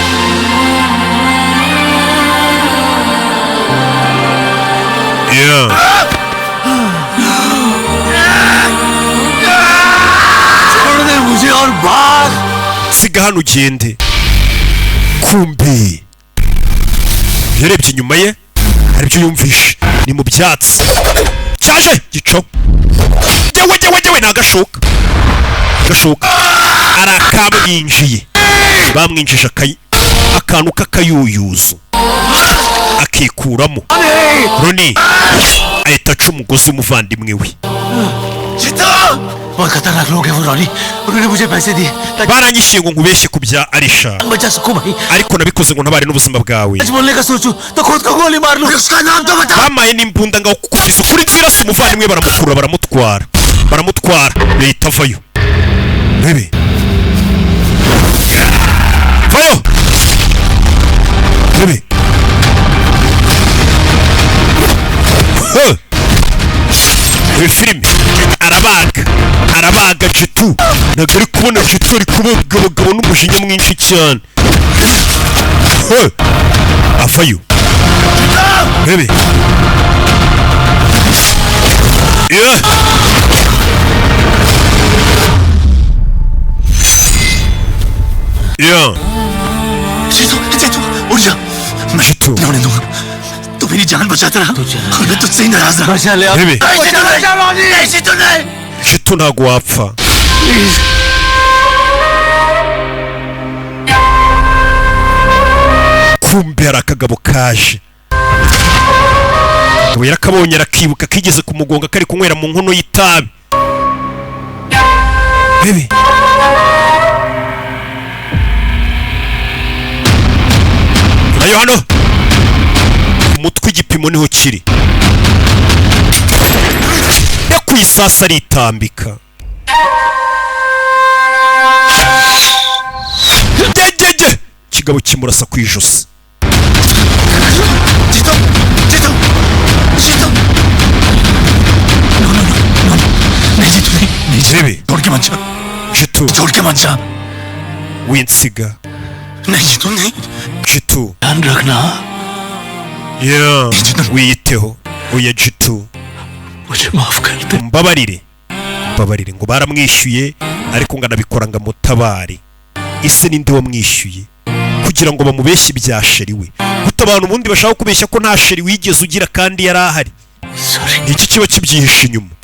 Siga hano ugende. Kumbe yarebye inyuma ye hari ibyo yumvishe ni mu byatsi. Cyaje gico. Jewe nagashoka. Gashoka arakabwinjiye. Bamwinjije akantu k'akayuyuzo. akikuramo Roni ahita aca umugozi w'umuvandimwe we बहुत खतरनाक लोग हैं वो रॉनी उन्होंने मुझे पैसे दिए baranyishyuye ngo nkubeshye ku bya Alisha बचा सकूं भाई ariko nabikoze ngo ntabare n'ubuzima bwawe आज बोलने का सोचूं तो खुद को गोली मार लूं उसका नाम तो बता bamaye n'imbunda ngaho kukuviza ukuri nzirasa umuvandimwe baramukurura baramutwara yahita avayo bebe vayo bebe iyi filime arabaga Jitu ntabwo ari kubona Jitu ari kubaga abagabo n'umujinya mwinshi cyane avayo bebe Jitu तू मेरी जान बचाता रहा और मैं तुझसे ही नाराज रहा bebe Jitu ntabwo wapfa kumbe hari akagabo kaje akaba yarakabonye arakibuka kigeze kumugonga kari kunywera mu nkono y'itabi bebe ayo hano umutwe igipimo niho kiri yakwisasa aritambika jejeje kigabo kimurasa ku ijosi bebe Jitu winsiga Jitu ध्यान रखना wiyiteho oya Jitu मुझे माफ कर दे mbabarire ngo baramwishyuye ariko ngo anabikora ngo mutabare ise ninde wamwishyuye kugira ngo bamubeshye ibya sheri we gutabana ubundi bashaka kubeshya ko nta sheri wigeze ugira kandi yari ahari iki kiba kibyihishe inyuma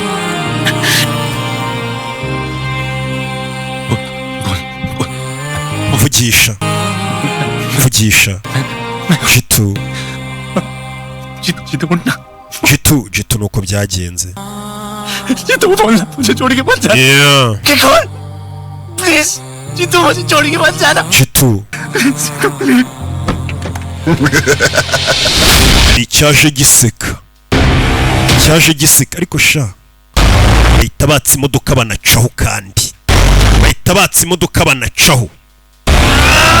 vugisha Jitu nuko byagenze मुझे छोड़ के मत जा कौन प्लीज जीतू मुझे छोड़ के मत जाना Jitu cyaje giseka ariko sha bahita batse imodoka banacaho kandi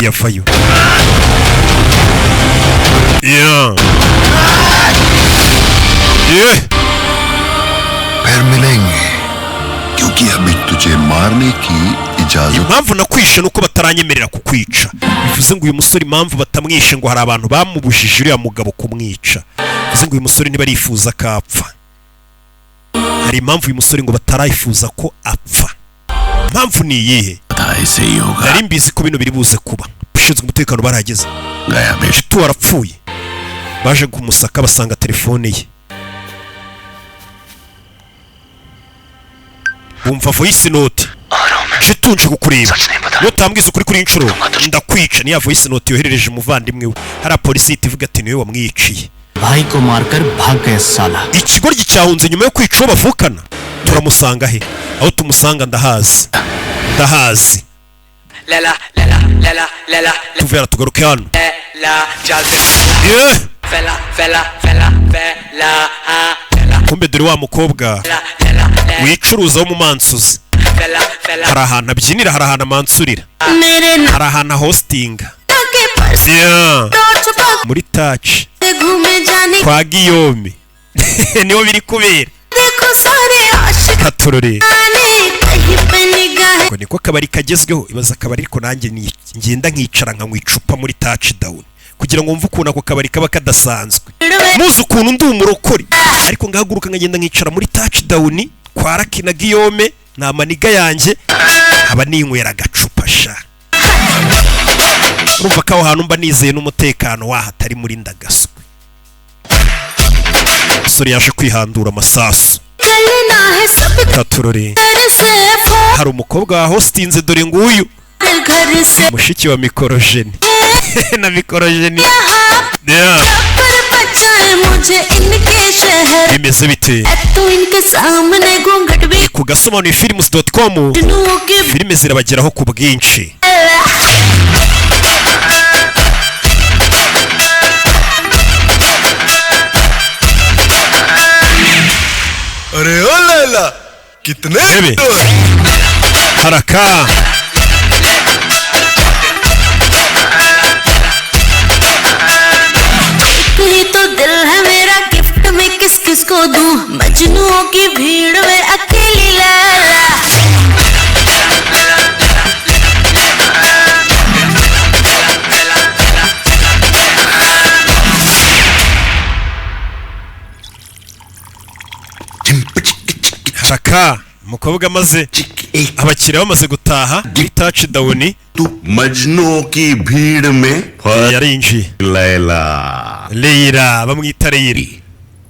yavayo फिर मिलेंगे क्योंकि अभी तुझे मारने की इजाजत impamvu nakwishe nuko bataranyemerera kukwica bivuze ngo uyu musore impamvu batamwishe ngo hari abantu bamubujije uriya mugabo kumwica bivuze ngo uyu musore ntibarifuza ko apfa hari impamvu uyu musore ngo batarayifuza ko apfa impamvu ni iyihe nari mbizi ko bino biri buze kuba ushinzwe umutekano barahageze Jitu warapfuye baje kumusaka basanga telefone ye bumva voice note Jitu nje kukureba utambwiza ukuri kuri inshuro ndakwica niya voice note yoherereje umuvandimwe we hari polisi itivuga ati niwe wamwiciye भाई को मारकर भाग गया साला ikigoryi cyahunze nyuma yo kwica bavukana turamusanga he aho tumusanga ndahazi tuvera tugaruke hano kumbe dore wa mukobwa wicuruza wo mu mansuzi hari ahantu abyinira hari ahantu amansurira hari ahantu hostinga muri taci kwa Guillaume niho biri kubera katurore ngo niko kabari kagezweho ibaza akabari ariko nanjye ngenda nkicara nkanywa icupa muri touch down kugira ngo mve ukuntu ako kabari kaba kadasanzwe muzi ukuntu ndi umurokore ariko ngahaguruka nkagenda nkicara muri touch down kwa Raki na Guillaume nta maniga yanjye aba ninywera agacupa sha urumva ko aho hantu mba nizeye n'umutekano wahatari muri ndagaswe sori yaje kwihandura amasasu katurore hari umukobwa wa hostinze dore nguyu mushiki wa mikorojeni na mikorojeni मुझे इनके शहर bimeze bite तो इनके सामने घूंघट भी ku gasobanuyefilms.com filime zirabageraho ku bwinshi अरे ओ लैला कितने haraka ही तो दिल है मेरा गिफ्ट में किस किस को दूं मजनुओं की भीड़ में अकेली Laila haraka umukobwa amaze abakiriya bamaze gutaha touch down तू मजनू की भीड़ में yarinjiye Laila Leila bamwita Leila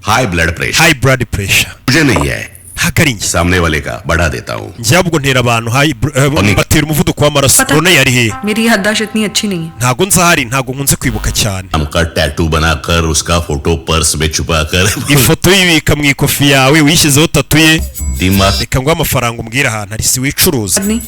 high blood pressure high blood pressure मुझे नहीं है hakarinje सामने वाले का बढ़ा देता हूँ njyabwo ntera abantu batera umuvuduko w'amaraso rone yari he मेरी याददाश्त इतनी अच्छी नहीं है ntago nzahari ntago nkunze kwibuka cyane हमका टैटू बनाकर उसका फोटो पर्स में छुपाकर ifoto yibika mu ikofi yawe wishyizeho tatu ye दिमाग reka ngo amafaranga umbwira ahantu ari si wicuruza नहीं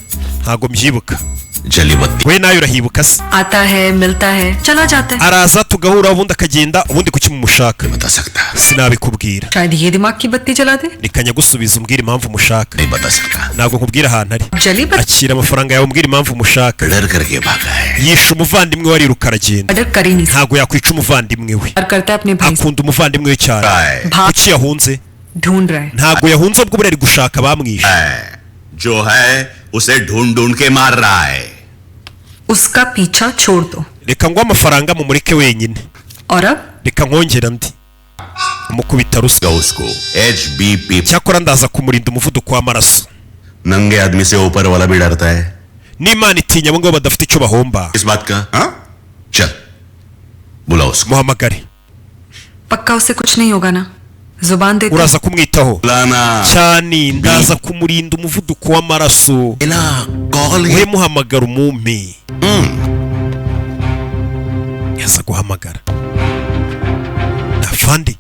ntago mbyibuka जली बत्ती we nayo urahibuka se आता है मिलता है चला जाता है araza tugahura ubundi akagenda ubundi kuki mumushaka बता सकता sinabikubwira शायद ये दिमाग की बत्ती जला दे reka nyagusubiza umbwira impamvu umushaka नहीं बता सकता ntabwo nkubwira ahantu ari जली बत्ती akira amafaranga yawe umbwira impamvu umushaka डर करके भागा है yishe umuvandimwe we ariruka aragenda murder कर ही नहीं ntabwo yakwica umuvandimwe we सकता करता है अपने भाई से akunda umuvandimwe we cyane है kuki yahunze ढूंढ रहा है ntabwo yahunze ubwo buri ari gushaka abamwishe जो है उसे ढूंढ ढूंढ के मार रहा है उसका पीछा छोड़ दो reka ngo amafaranga mumureke wenyine और अब reka nkongera ndi umukubita ruswa उसको HBP cyakora ndaza kumurinda umuvuduko w'amaraso नंगे आदमी से ऊपर वाला भी डरता है n'imana itinya abo ngabo badafite icyo bahomba इस बात का हाँ चल बुला उसको muhamagare पक्का उससे कुछ नहीं होगा ना जुबान दे uraza kumwitaho बुलाना cyane ndaza kumurinda umuvuduko w'amaraso इला call we muhamagara umumpe yaza guhamagara afande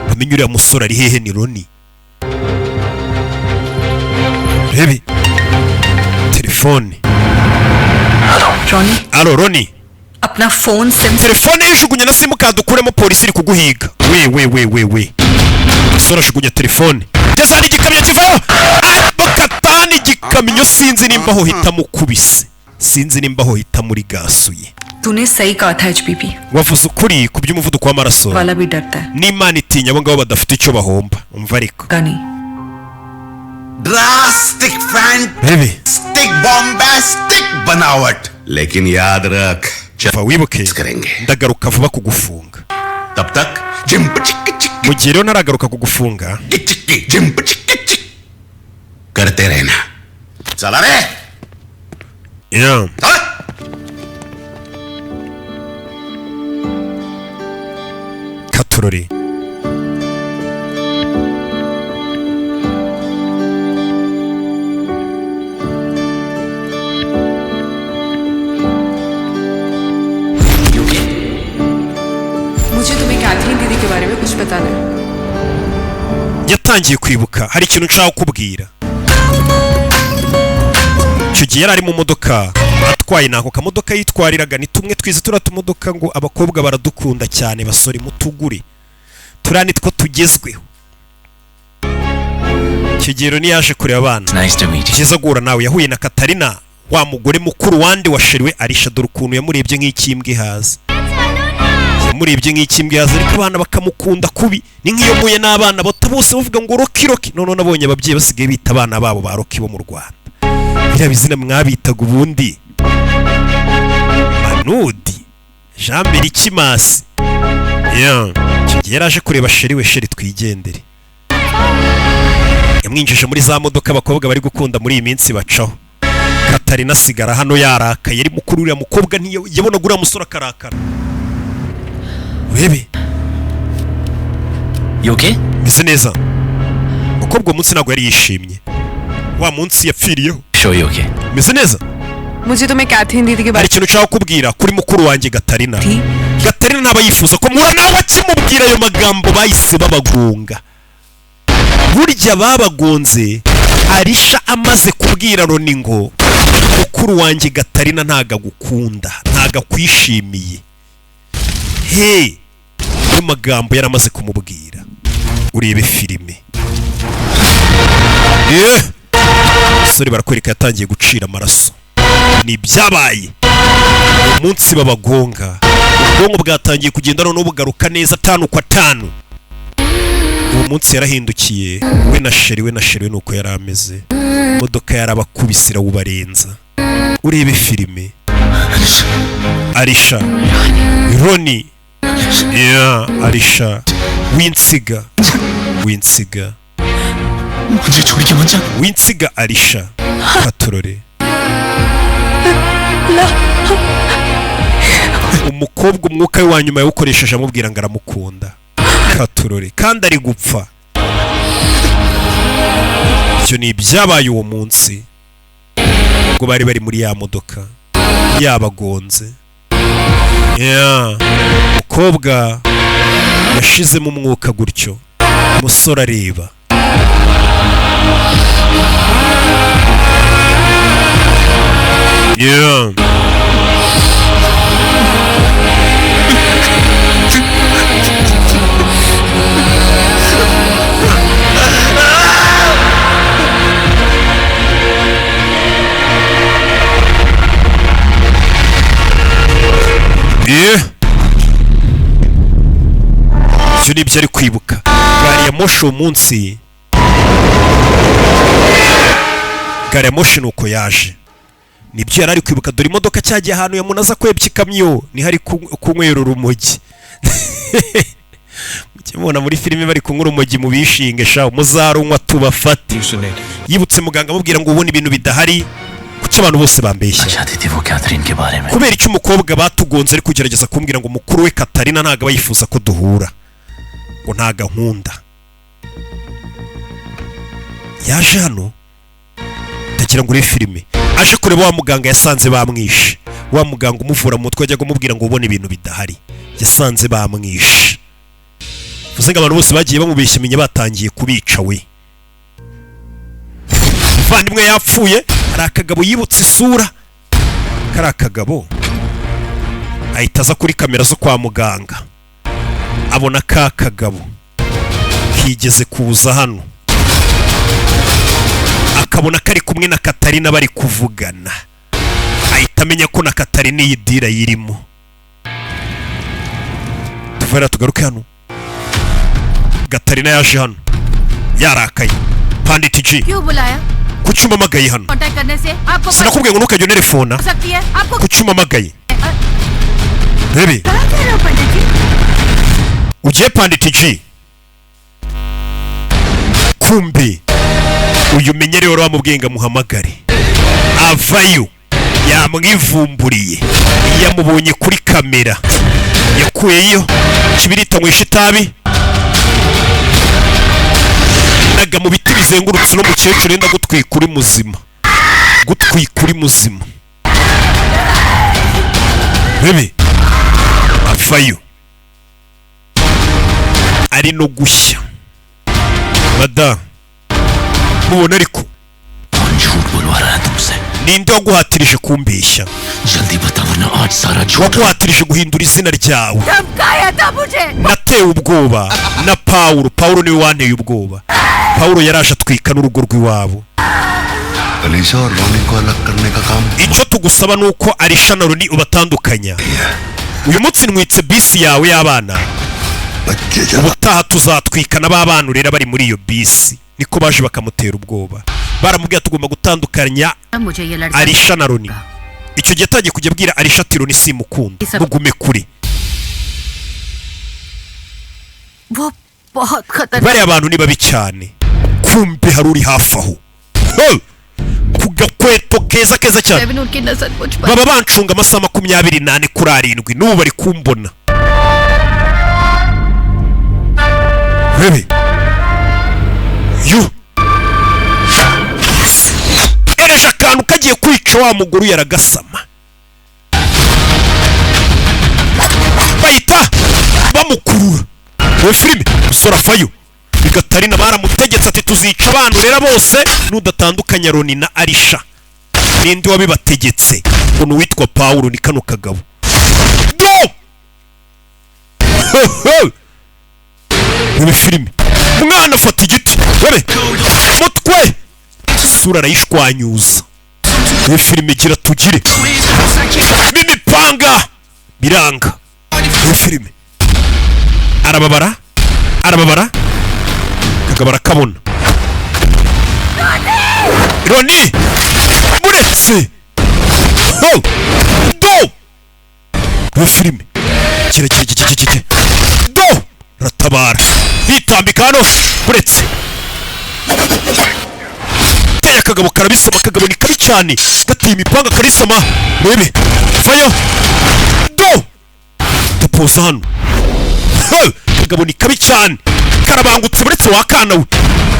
bamenye uriya musore ari hehe ni Roni rebe telefone Ronnie alo Roni अपना phone SIM telefone yishugunye na simukadi ukuremo polisi iri kuguhiga we musore ashugunye telefone geza hari igikamyo kivaho bakatani igikamyo sinzi nimba aho hita mukubise sinzi nimba aho hita muri gasuye तूने सही कहा था HPP wavuze ukuri ku by'umuvuduko w'amaraso वाला भी डरता है n'imana itinya abo ngabo badafite icyo bahomba umva ariko गानी drastic fantastic bombastic बनावट लेकिन याद रख va wibuke करेंगे ndagaruka vuba kugufunga तब तक जिम्प चिक चिक mu gihe rero naragaruka kugufunga चिक्की जिम्प चिक चिक करते रहना चला रे yeah. चला katurori मुझे तुम्हें कैथरीन दीदी के बारे में कुछ बताना है yatangiye kwibuka hari ikintu nshaka kubwira icyo gihe yari ari mu modoka atwaye nako kamodoka yitwariraga ni tumwe twize turiya tumodoka ngo abakobwa baradukunda cyane basore mutugure turiya nitwo tugezweho icyo gihe rero niyaje kureba abana kigeza guhura nawe yahuye na Katarina wa mugore mukuru wandi washeriwe arisha dore ukuntu yamurebye nk'ikimbwe haza yamurebye nk'ikimbwe haza ariko abana bakamukunda kubi ni nk'iyo muye n'abana bato bose bavuga ngo roki none nabonye ababyeyi basigaye bita abana babo ba roki bo mu Rwanda biriya bizina mwabitaga ubundi Manudi Jean Berikimasi icyo gihe yaraje kureba sheri we sheri twigendere yamwinjije muri za modoka abakobwa bari gukunda muri iyi minsi bacaho Katarina asigara hano yarakaye yari mukuru uriya mukobwa ntiyabonaga uriya musore akarakara webe meze neza umukobwa uwo munsi ntabwo yari yishimye wa munsi yapfiriyeho meze neza मुझे तुम्हें कैथरीन दीदी के hari बारे ikintu ushaka kubwira kuri mukuru wanjye Gatarina Gatarina ntaba yifuza ko muhura nawe akimubwira ayo magambo bahise babagunga burya babagonze Arisha amaze kubwira Roni ngo mukuru wanjye Gatarina ntaga gukunda ntaga kwishimiye he ayo magambo yaramaze kumubwira urebe filime sori barakwereka yatangiye gucira amaraso ni byabaye umunsi babagonga ubwonko bwatangiye kugenda none bugaruka neza 5 kwa 5 uwo munsi yarahindukiye we na sheri nuko yarameze imodoka yarabakubisira ubarenza urebe filime Arisha Roni Arisha winsiga winsiga Arisha katurore umukobwa umwuka we wanyuma yawukoresheje amubwira ngo aramukunda katurore kandi ari gupfa icyo ni ibyabaye uwo munsi ubwo bari bari muri ya modoka yabagonze umukobwa yashizemo umwuka gutyo umusore areba icyo ni ibyo ari kwibuka gari ya moshi uwo munsi gari ya moshi nuko yaje nibyo yari ari kwibuka dore imodoka cyagiye ahantu yamunaza kwebya ikamyo ni hari kunywera urumogi mukimubona muri filime bari kunywa urumogi mu bishinge sha muzarunywa tubafate yibutse muganga amubwira ngo ubone ibintu bidahari kuki abantu bose bambeshya kubera icyo umukobwa batugonze ari kugerageza kumbwira ngo mukuru we Katarina ntago bayifuza ko duhura ngo nta gahunda yaje hano tagira ngo uri filime aje kureba wa muganga yasanze bamwishe wa muganga umuvura mu mutwe ajya kumubwira ngo ubone ibintu bidahari yasanze bamwishe vuze ngo abantu bose bagiye bamubeshya menye batangiye kubica we vandimwe yapfuye hari akagabo yibutse isura kari akagabo ahita aza kuri kamera zo kwa muganga abona ka kagabo kigeze kuza hano akabona kari kumwe na Katarina bari kuvugana ahita amenya ko na Katarina iyi dira yirimo tuvera tugaruke hano Katarina yaje hano yarakaye Pandit G kucyuma magaye hano sinakubwiye ngo ntukajye telefona kucyuma magaye bebe ugiye Pandit G kumbi uyu menyere wari wamubwenga muhamagare avayo yamwivumburiye yamubonye kuri kamera yakuyeyo kibirita mwisha itabi naga mu biti bizengurutse no mukecuru enda gutwika uri muzima bebe avayo ari no gushya mada mubona ariko ninde waguhatirije kumbeshya waguhatirije guhindura izina ryawe natewe ubwoba na Paulo niwe wanteye ubwoba Paulo yaraje atwika n'urugo rw'iwabo icyo tugusaba nuko Arisha na Roni ubatandukanya uyu munsi nwitse bisi yawe y'abana ubutaha tuzatwikana b'abana urera bari muri iyo bisi niko baje bakamutera ubwoba baramubwira tugomba gutandukanya Arisha na Roni icyo gihe tagiye kujya abwira Arisha ati Roni simukunda mugume kure bari abantu ni babi cyane kumbe haruri hafi aho kugakweto keza cyane baba bancunga amasaha 28 kuri 7 n'ubu bari kumbona bebe yo ereje akantu kagiye kwica wa mugore yaragasama bahita bamukurura we filime usora fayo bigatarina baramutegetse ati tuzica abantu rero bose nudatandukanya Roni na Arisha ninde wabibategetse ngo nuwitwa Paulo ni kano kagabo do we filime umwana afata igiti webe mutwe sura arayishwanyuza we filime igira tugire n'imipanga biranga we filime arababara kagabara kabona Roni muretse do we filime kire do ratabara hitambika hano muretse teye akagabo karabisoma akagabo ni kabi cyane gateye imipanga karisoma rebe vayo do tapoza hano kagabo ni kabi cyane karabangutse muretse wakana we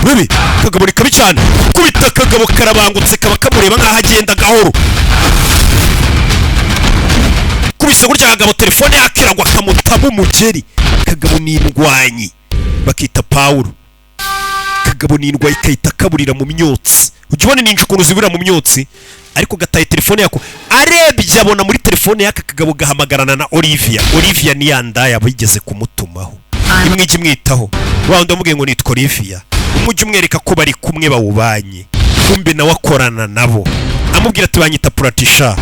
rebe kagabo ni kabi cyane kubita kagabo karabangutse kaba kamureba nkaho agenda gahoro kubise gutya kagabo telefone yakiragwa kamutaba umugeri kagabo ni indwanyi bakita Paulo kagabo ni indwanyi kayita kaburira mu myotsi ujye ubona ninje ukuntu zibura mu myotsi ariko gataye telefone yako arebye abona muri telefone yaka kagabo gahamagarana na Olivia ni yandaya bigeze kumutumaho imwije mwitaho wawundi amubwiye ngo nitwa Olivia umujye umwereka ko bari kumwe bawubanye kumbe nawe akorana nabo amubwira ati banyita Pratisha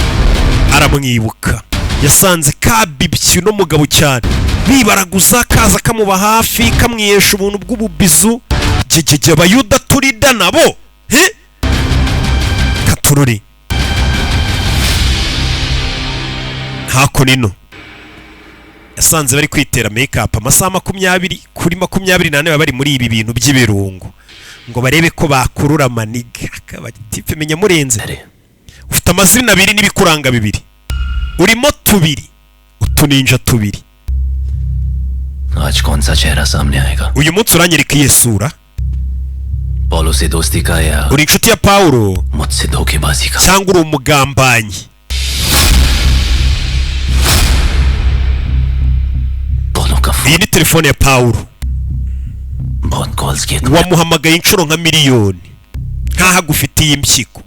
aramwibuka yasanze kabibye no mugabo cyane bibaraguza kaza kamuba hafi kamwiyesha ubuntu bw'ububizu jejeje abayuda turida nabo katururi hako nino yasanze bari kwitera makeup amasaha 20 kuri 24 bari muri ibi bintu by'ibirungo ngo barebe ko bakurura maniga akabatipe menya murenze ufite amazina abiri n'ibikuranga bibiri urimo tubiri utuninja tubiri आज कौन सा चेहरा सामने आएगा uyu munsi uranyereka iye sura Paulo से दोस्ती का या uri inshuti ya Paulo मुझसे धोखेबाजी का cyangwa uri umugambanyi iyi ni telefone ya Paulo wamuhamagaye inshuro nka miliyoni nkaho agufitiye impyiko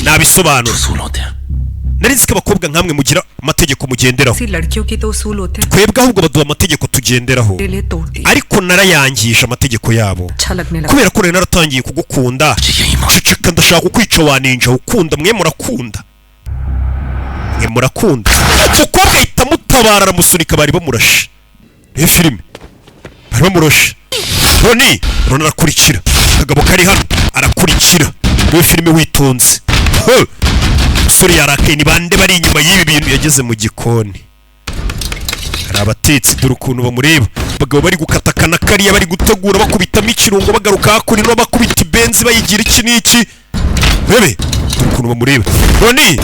nabisobanura nari nzi ko abakobwa nkamwe mugira amategeko mugenderaho twebwe ahubwo baduha amategeko tugenderaho ariko narayangije amategeko yabo kubera ko nari naratangiye kugukunda ceceka ndashaka kukwica waninja ukunda mwe murakunda umukobwa ahita mutabara aramusunika bari bamurashe iyi filime bari bamurashe Roni arakurikira akagabo kari hano arakurikira iyi filime witonze umusore yarakaye ni bande bari inyuma y'ibi bintu yageze mu gikoni hari abatetsi dore ukuntu bamureba abagabo bari gukatakana kariya bari gutegura bakubitamo ikirungo bagaruka hakurino bakubita ibenzi bayigira iki n'iki bebe dore ukuntu bamureba Roni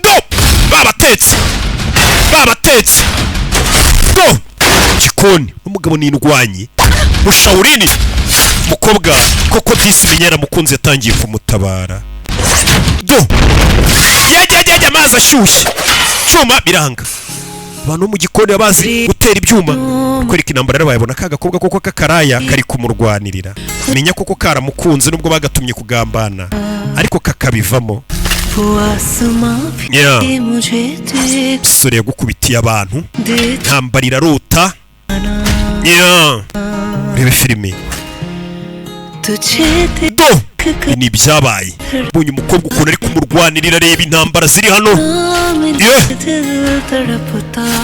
do babatetsi do gikoni umugabo ni indwanyi mushawurini umukobwa koko disi menyera mukunzi yatangiye kumutabara do yajya amazi ashyushye cyuma biranga abantu mu gikoni bazi gutera ibyuma kwereka intambara bayabona ka gakobwa koko kakaraya kari kumurwanirira menya koko karamukunze nubwo bagatumye kugambana ariko kakabivamo sore yagukubitiye abantu ntambarira rota rebe filime do ni byabaye mbonye umukobwa ukuntu ari kumurwanirira reba intambara ziri hano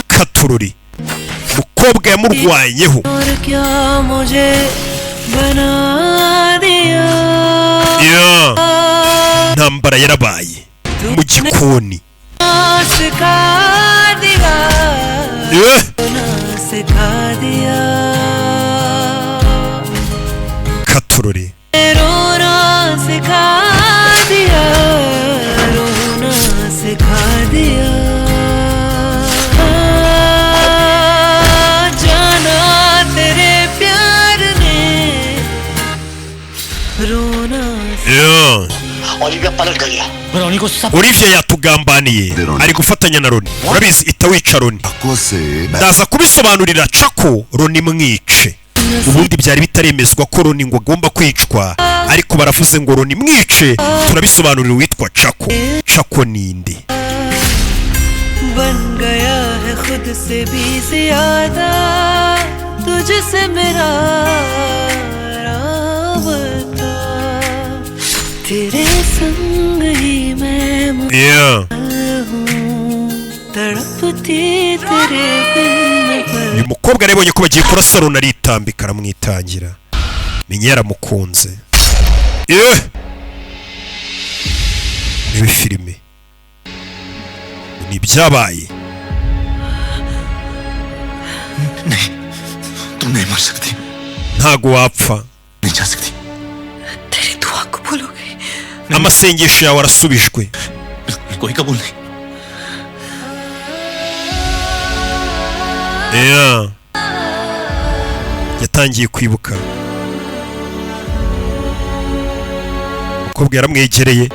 katururi umukobwa yamurwanyeho intambara yarabaye mu gikoni katururi Olivier yatugambaniye ari gufatanya na Roni, urabizi itawica Roni. Ndaza kubisobanurira Chako Roni mwice. Ubundi byari bitaremezwa ko Roni ngo agomba kwicwa, ariko baravuze ngo Roni mwice. Turabisobanurira witwa Chako. Chako ninde? बन गया है खुद से भी ज्यादा तुझसे मेरा राबता तेरे संग ही मैं तड़पती तेरे बिन uyu mukobwa arebonye ko bagiye kurasa Roni aritambika aramwitangira, menye yaramukunze. Ibi filime ni byabaye. Ntago wapfa. Amasengesho yawe arasubijwe. Yatangiye kwibuka. Umukobwa yaramwegereye.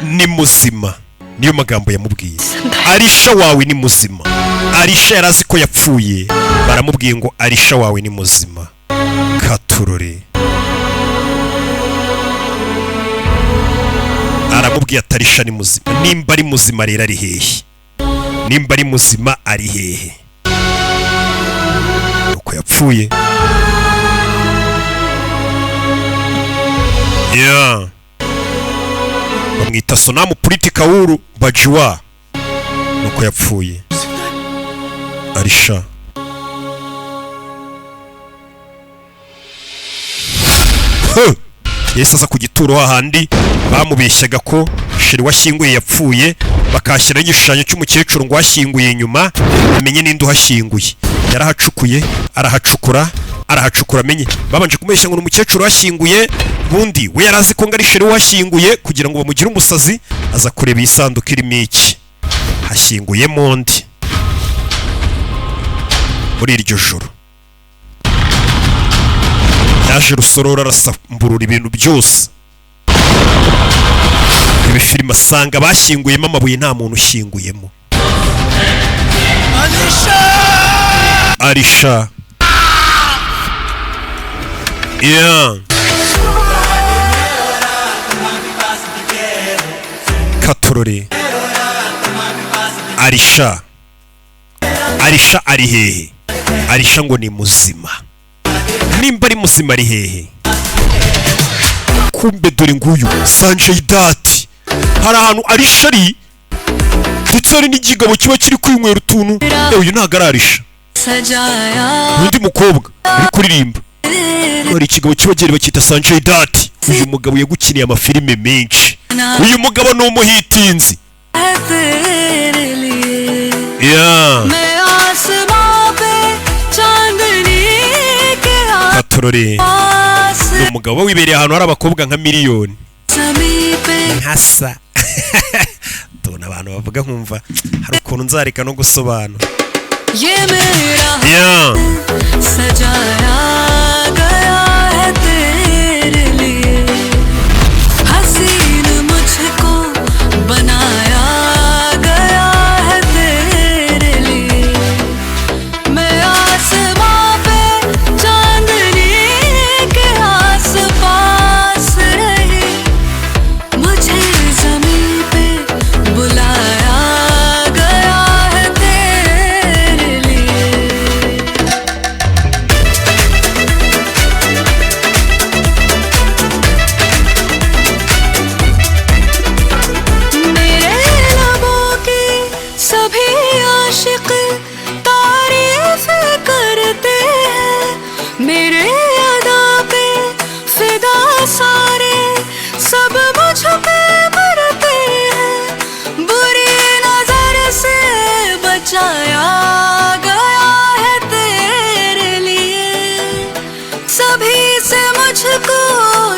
Ni muzima, niyo magambo yamubwiye. Arisha wawe ni muzima. Arisha yarazi ko yapfuye, baramubwiye ngo Arisha wawe ni muzima. Katurore aramubwiye ati Arisha ni muzima. Nimba ari muzima rero ari hehe? Nimba ari muzima ari hehe? Uko yapfuye. Bamwita Sonamu politika wuru Bajiwa. Nuko yapfuye. Arisha Yesu aza ku gituro hahandi bamubeshyaga ko sheri washyinguye yapfuye, bakashyira igishushanyo cy'umukecuru ngo washyinguye inyuma amenye ninde uhashyinguye. Yarahacukuye arahacukura amenye. Babanje kumubeshya ngo umukecuru washyinguye, bundi we yarazi ko ngari sheri washyinguye kugira ngo bamugire umusazi. Aza kureba isanduku irimo iki, hashyinguyemo ndi. Muri iryo joro yaje Rusorora arasamburura ibintu byose. Ibi filime asanga bashyinguyemo amabuye nta muntu ushyinguyemo. Arisha Katurore Arisha ari hehe? Arisha ngo ni muzima. Nimba ari muzima ari hehe? Kumbe dore nguyu Sanjay Dati hari ahantu Arisha ari, ndetse hari n'igigabo kiba kiri kwinywera utuntu. Uyu ntago ari Arisha, undi mukobwa uri kuririmba. Hari ikigabo kiba gere bakita Sanjay Dati. Uyu mugabo yagukiniye amafilime menshi. Uyu mugabo ni umuhitinzi. Katurore ni umugabo wibereye ahantu hari abakobwa nka miliyoni. Nkasa tubona abantu bavuga nkumva hari ukuntu nzareka no gusobanura.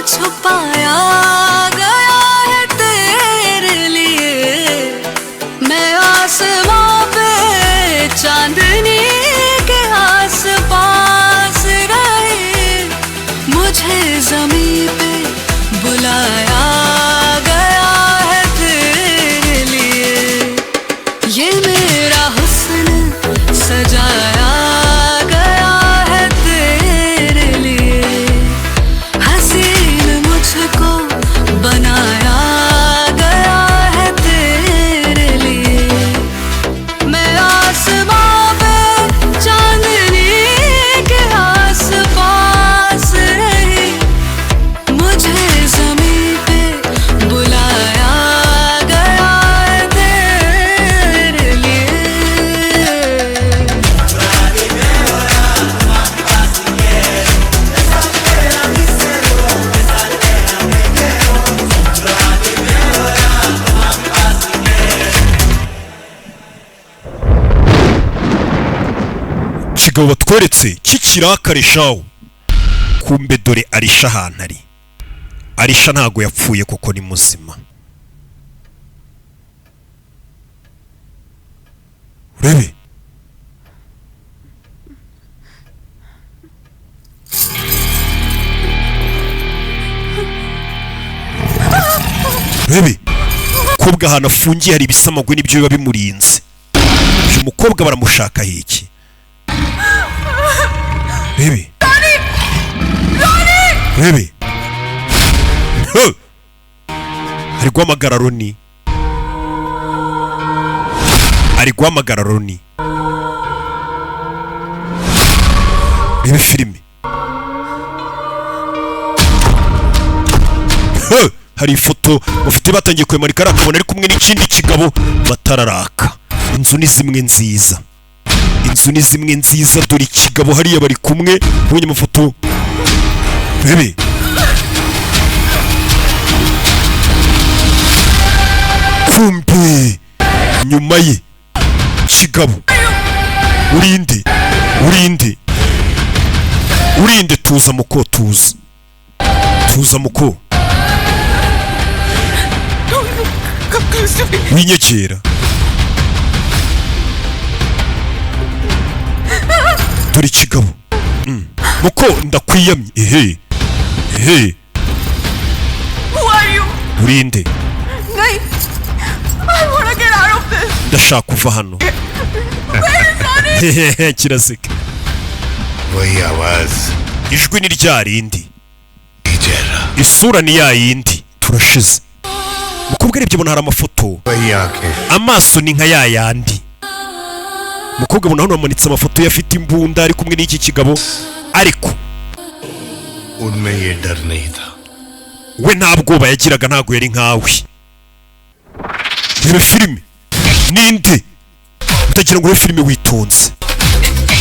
छुपाया गया है तेरे kigabo batweretse kikirakare shawo kumbe dore Arisha ahantu ari. Arisha ntago yapfuye kuko ni muzima. Urebe Rebe kubwa ahantu afungiye hari ibisamagwe n'ibyo biba bimurinze. Uyu mukobwa baramushaka hiki. Rebe Rebe ari guhamagara Roni. Ari guhamagara Roni. Rebe filime. Hari ifoto bafite batangiye kwemarika arakabona ari kumwe n'ikindi kigabo batararaka. Inzu ni zimwe nziza. Inzu ni zimwe nziza dore ikigabo hariya bari kumwe ubonye amafoto. Rebe kumbe nyuma ye kigabo urinde tuza muko tuza muko winyegera dore kigabo muko ndakwiyamye ehe urinde ndashaka kuva hano kiraseka वही आवाज ijwi ni rya rindi isura ni ya yindi turashize mukobwa arebye bona hari amafoto amaso ni nka ya yandi mukobwa bona hano amanitse amafoto yafite imbunda ari kumwe n'iki kigabo ariko उनमें ये डर नहीं था we nta bwoba yagiraga ntago yari nkawe reba filime ninde utagira ngo filime witonze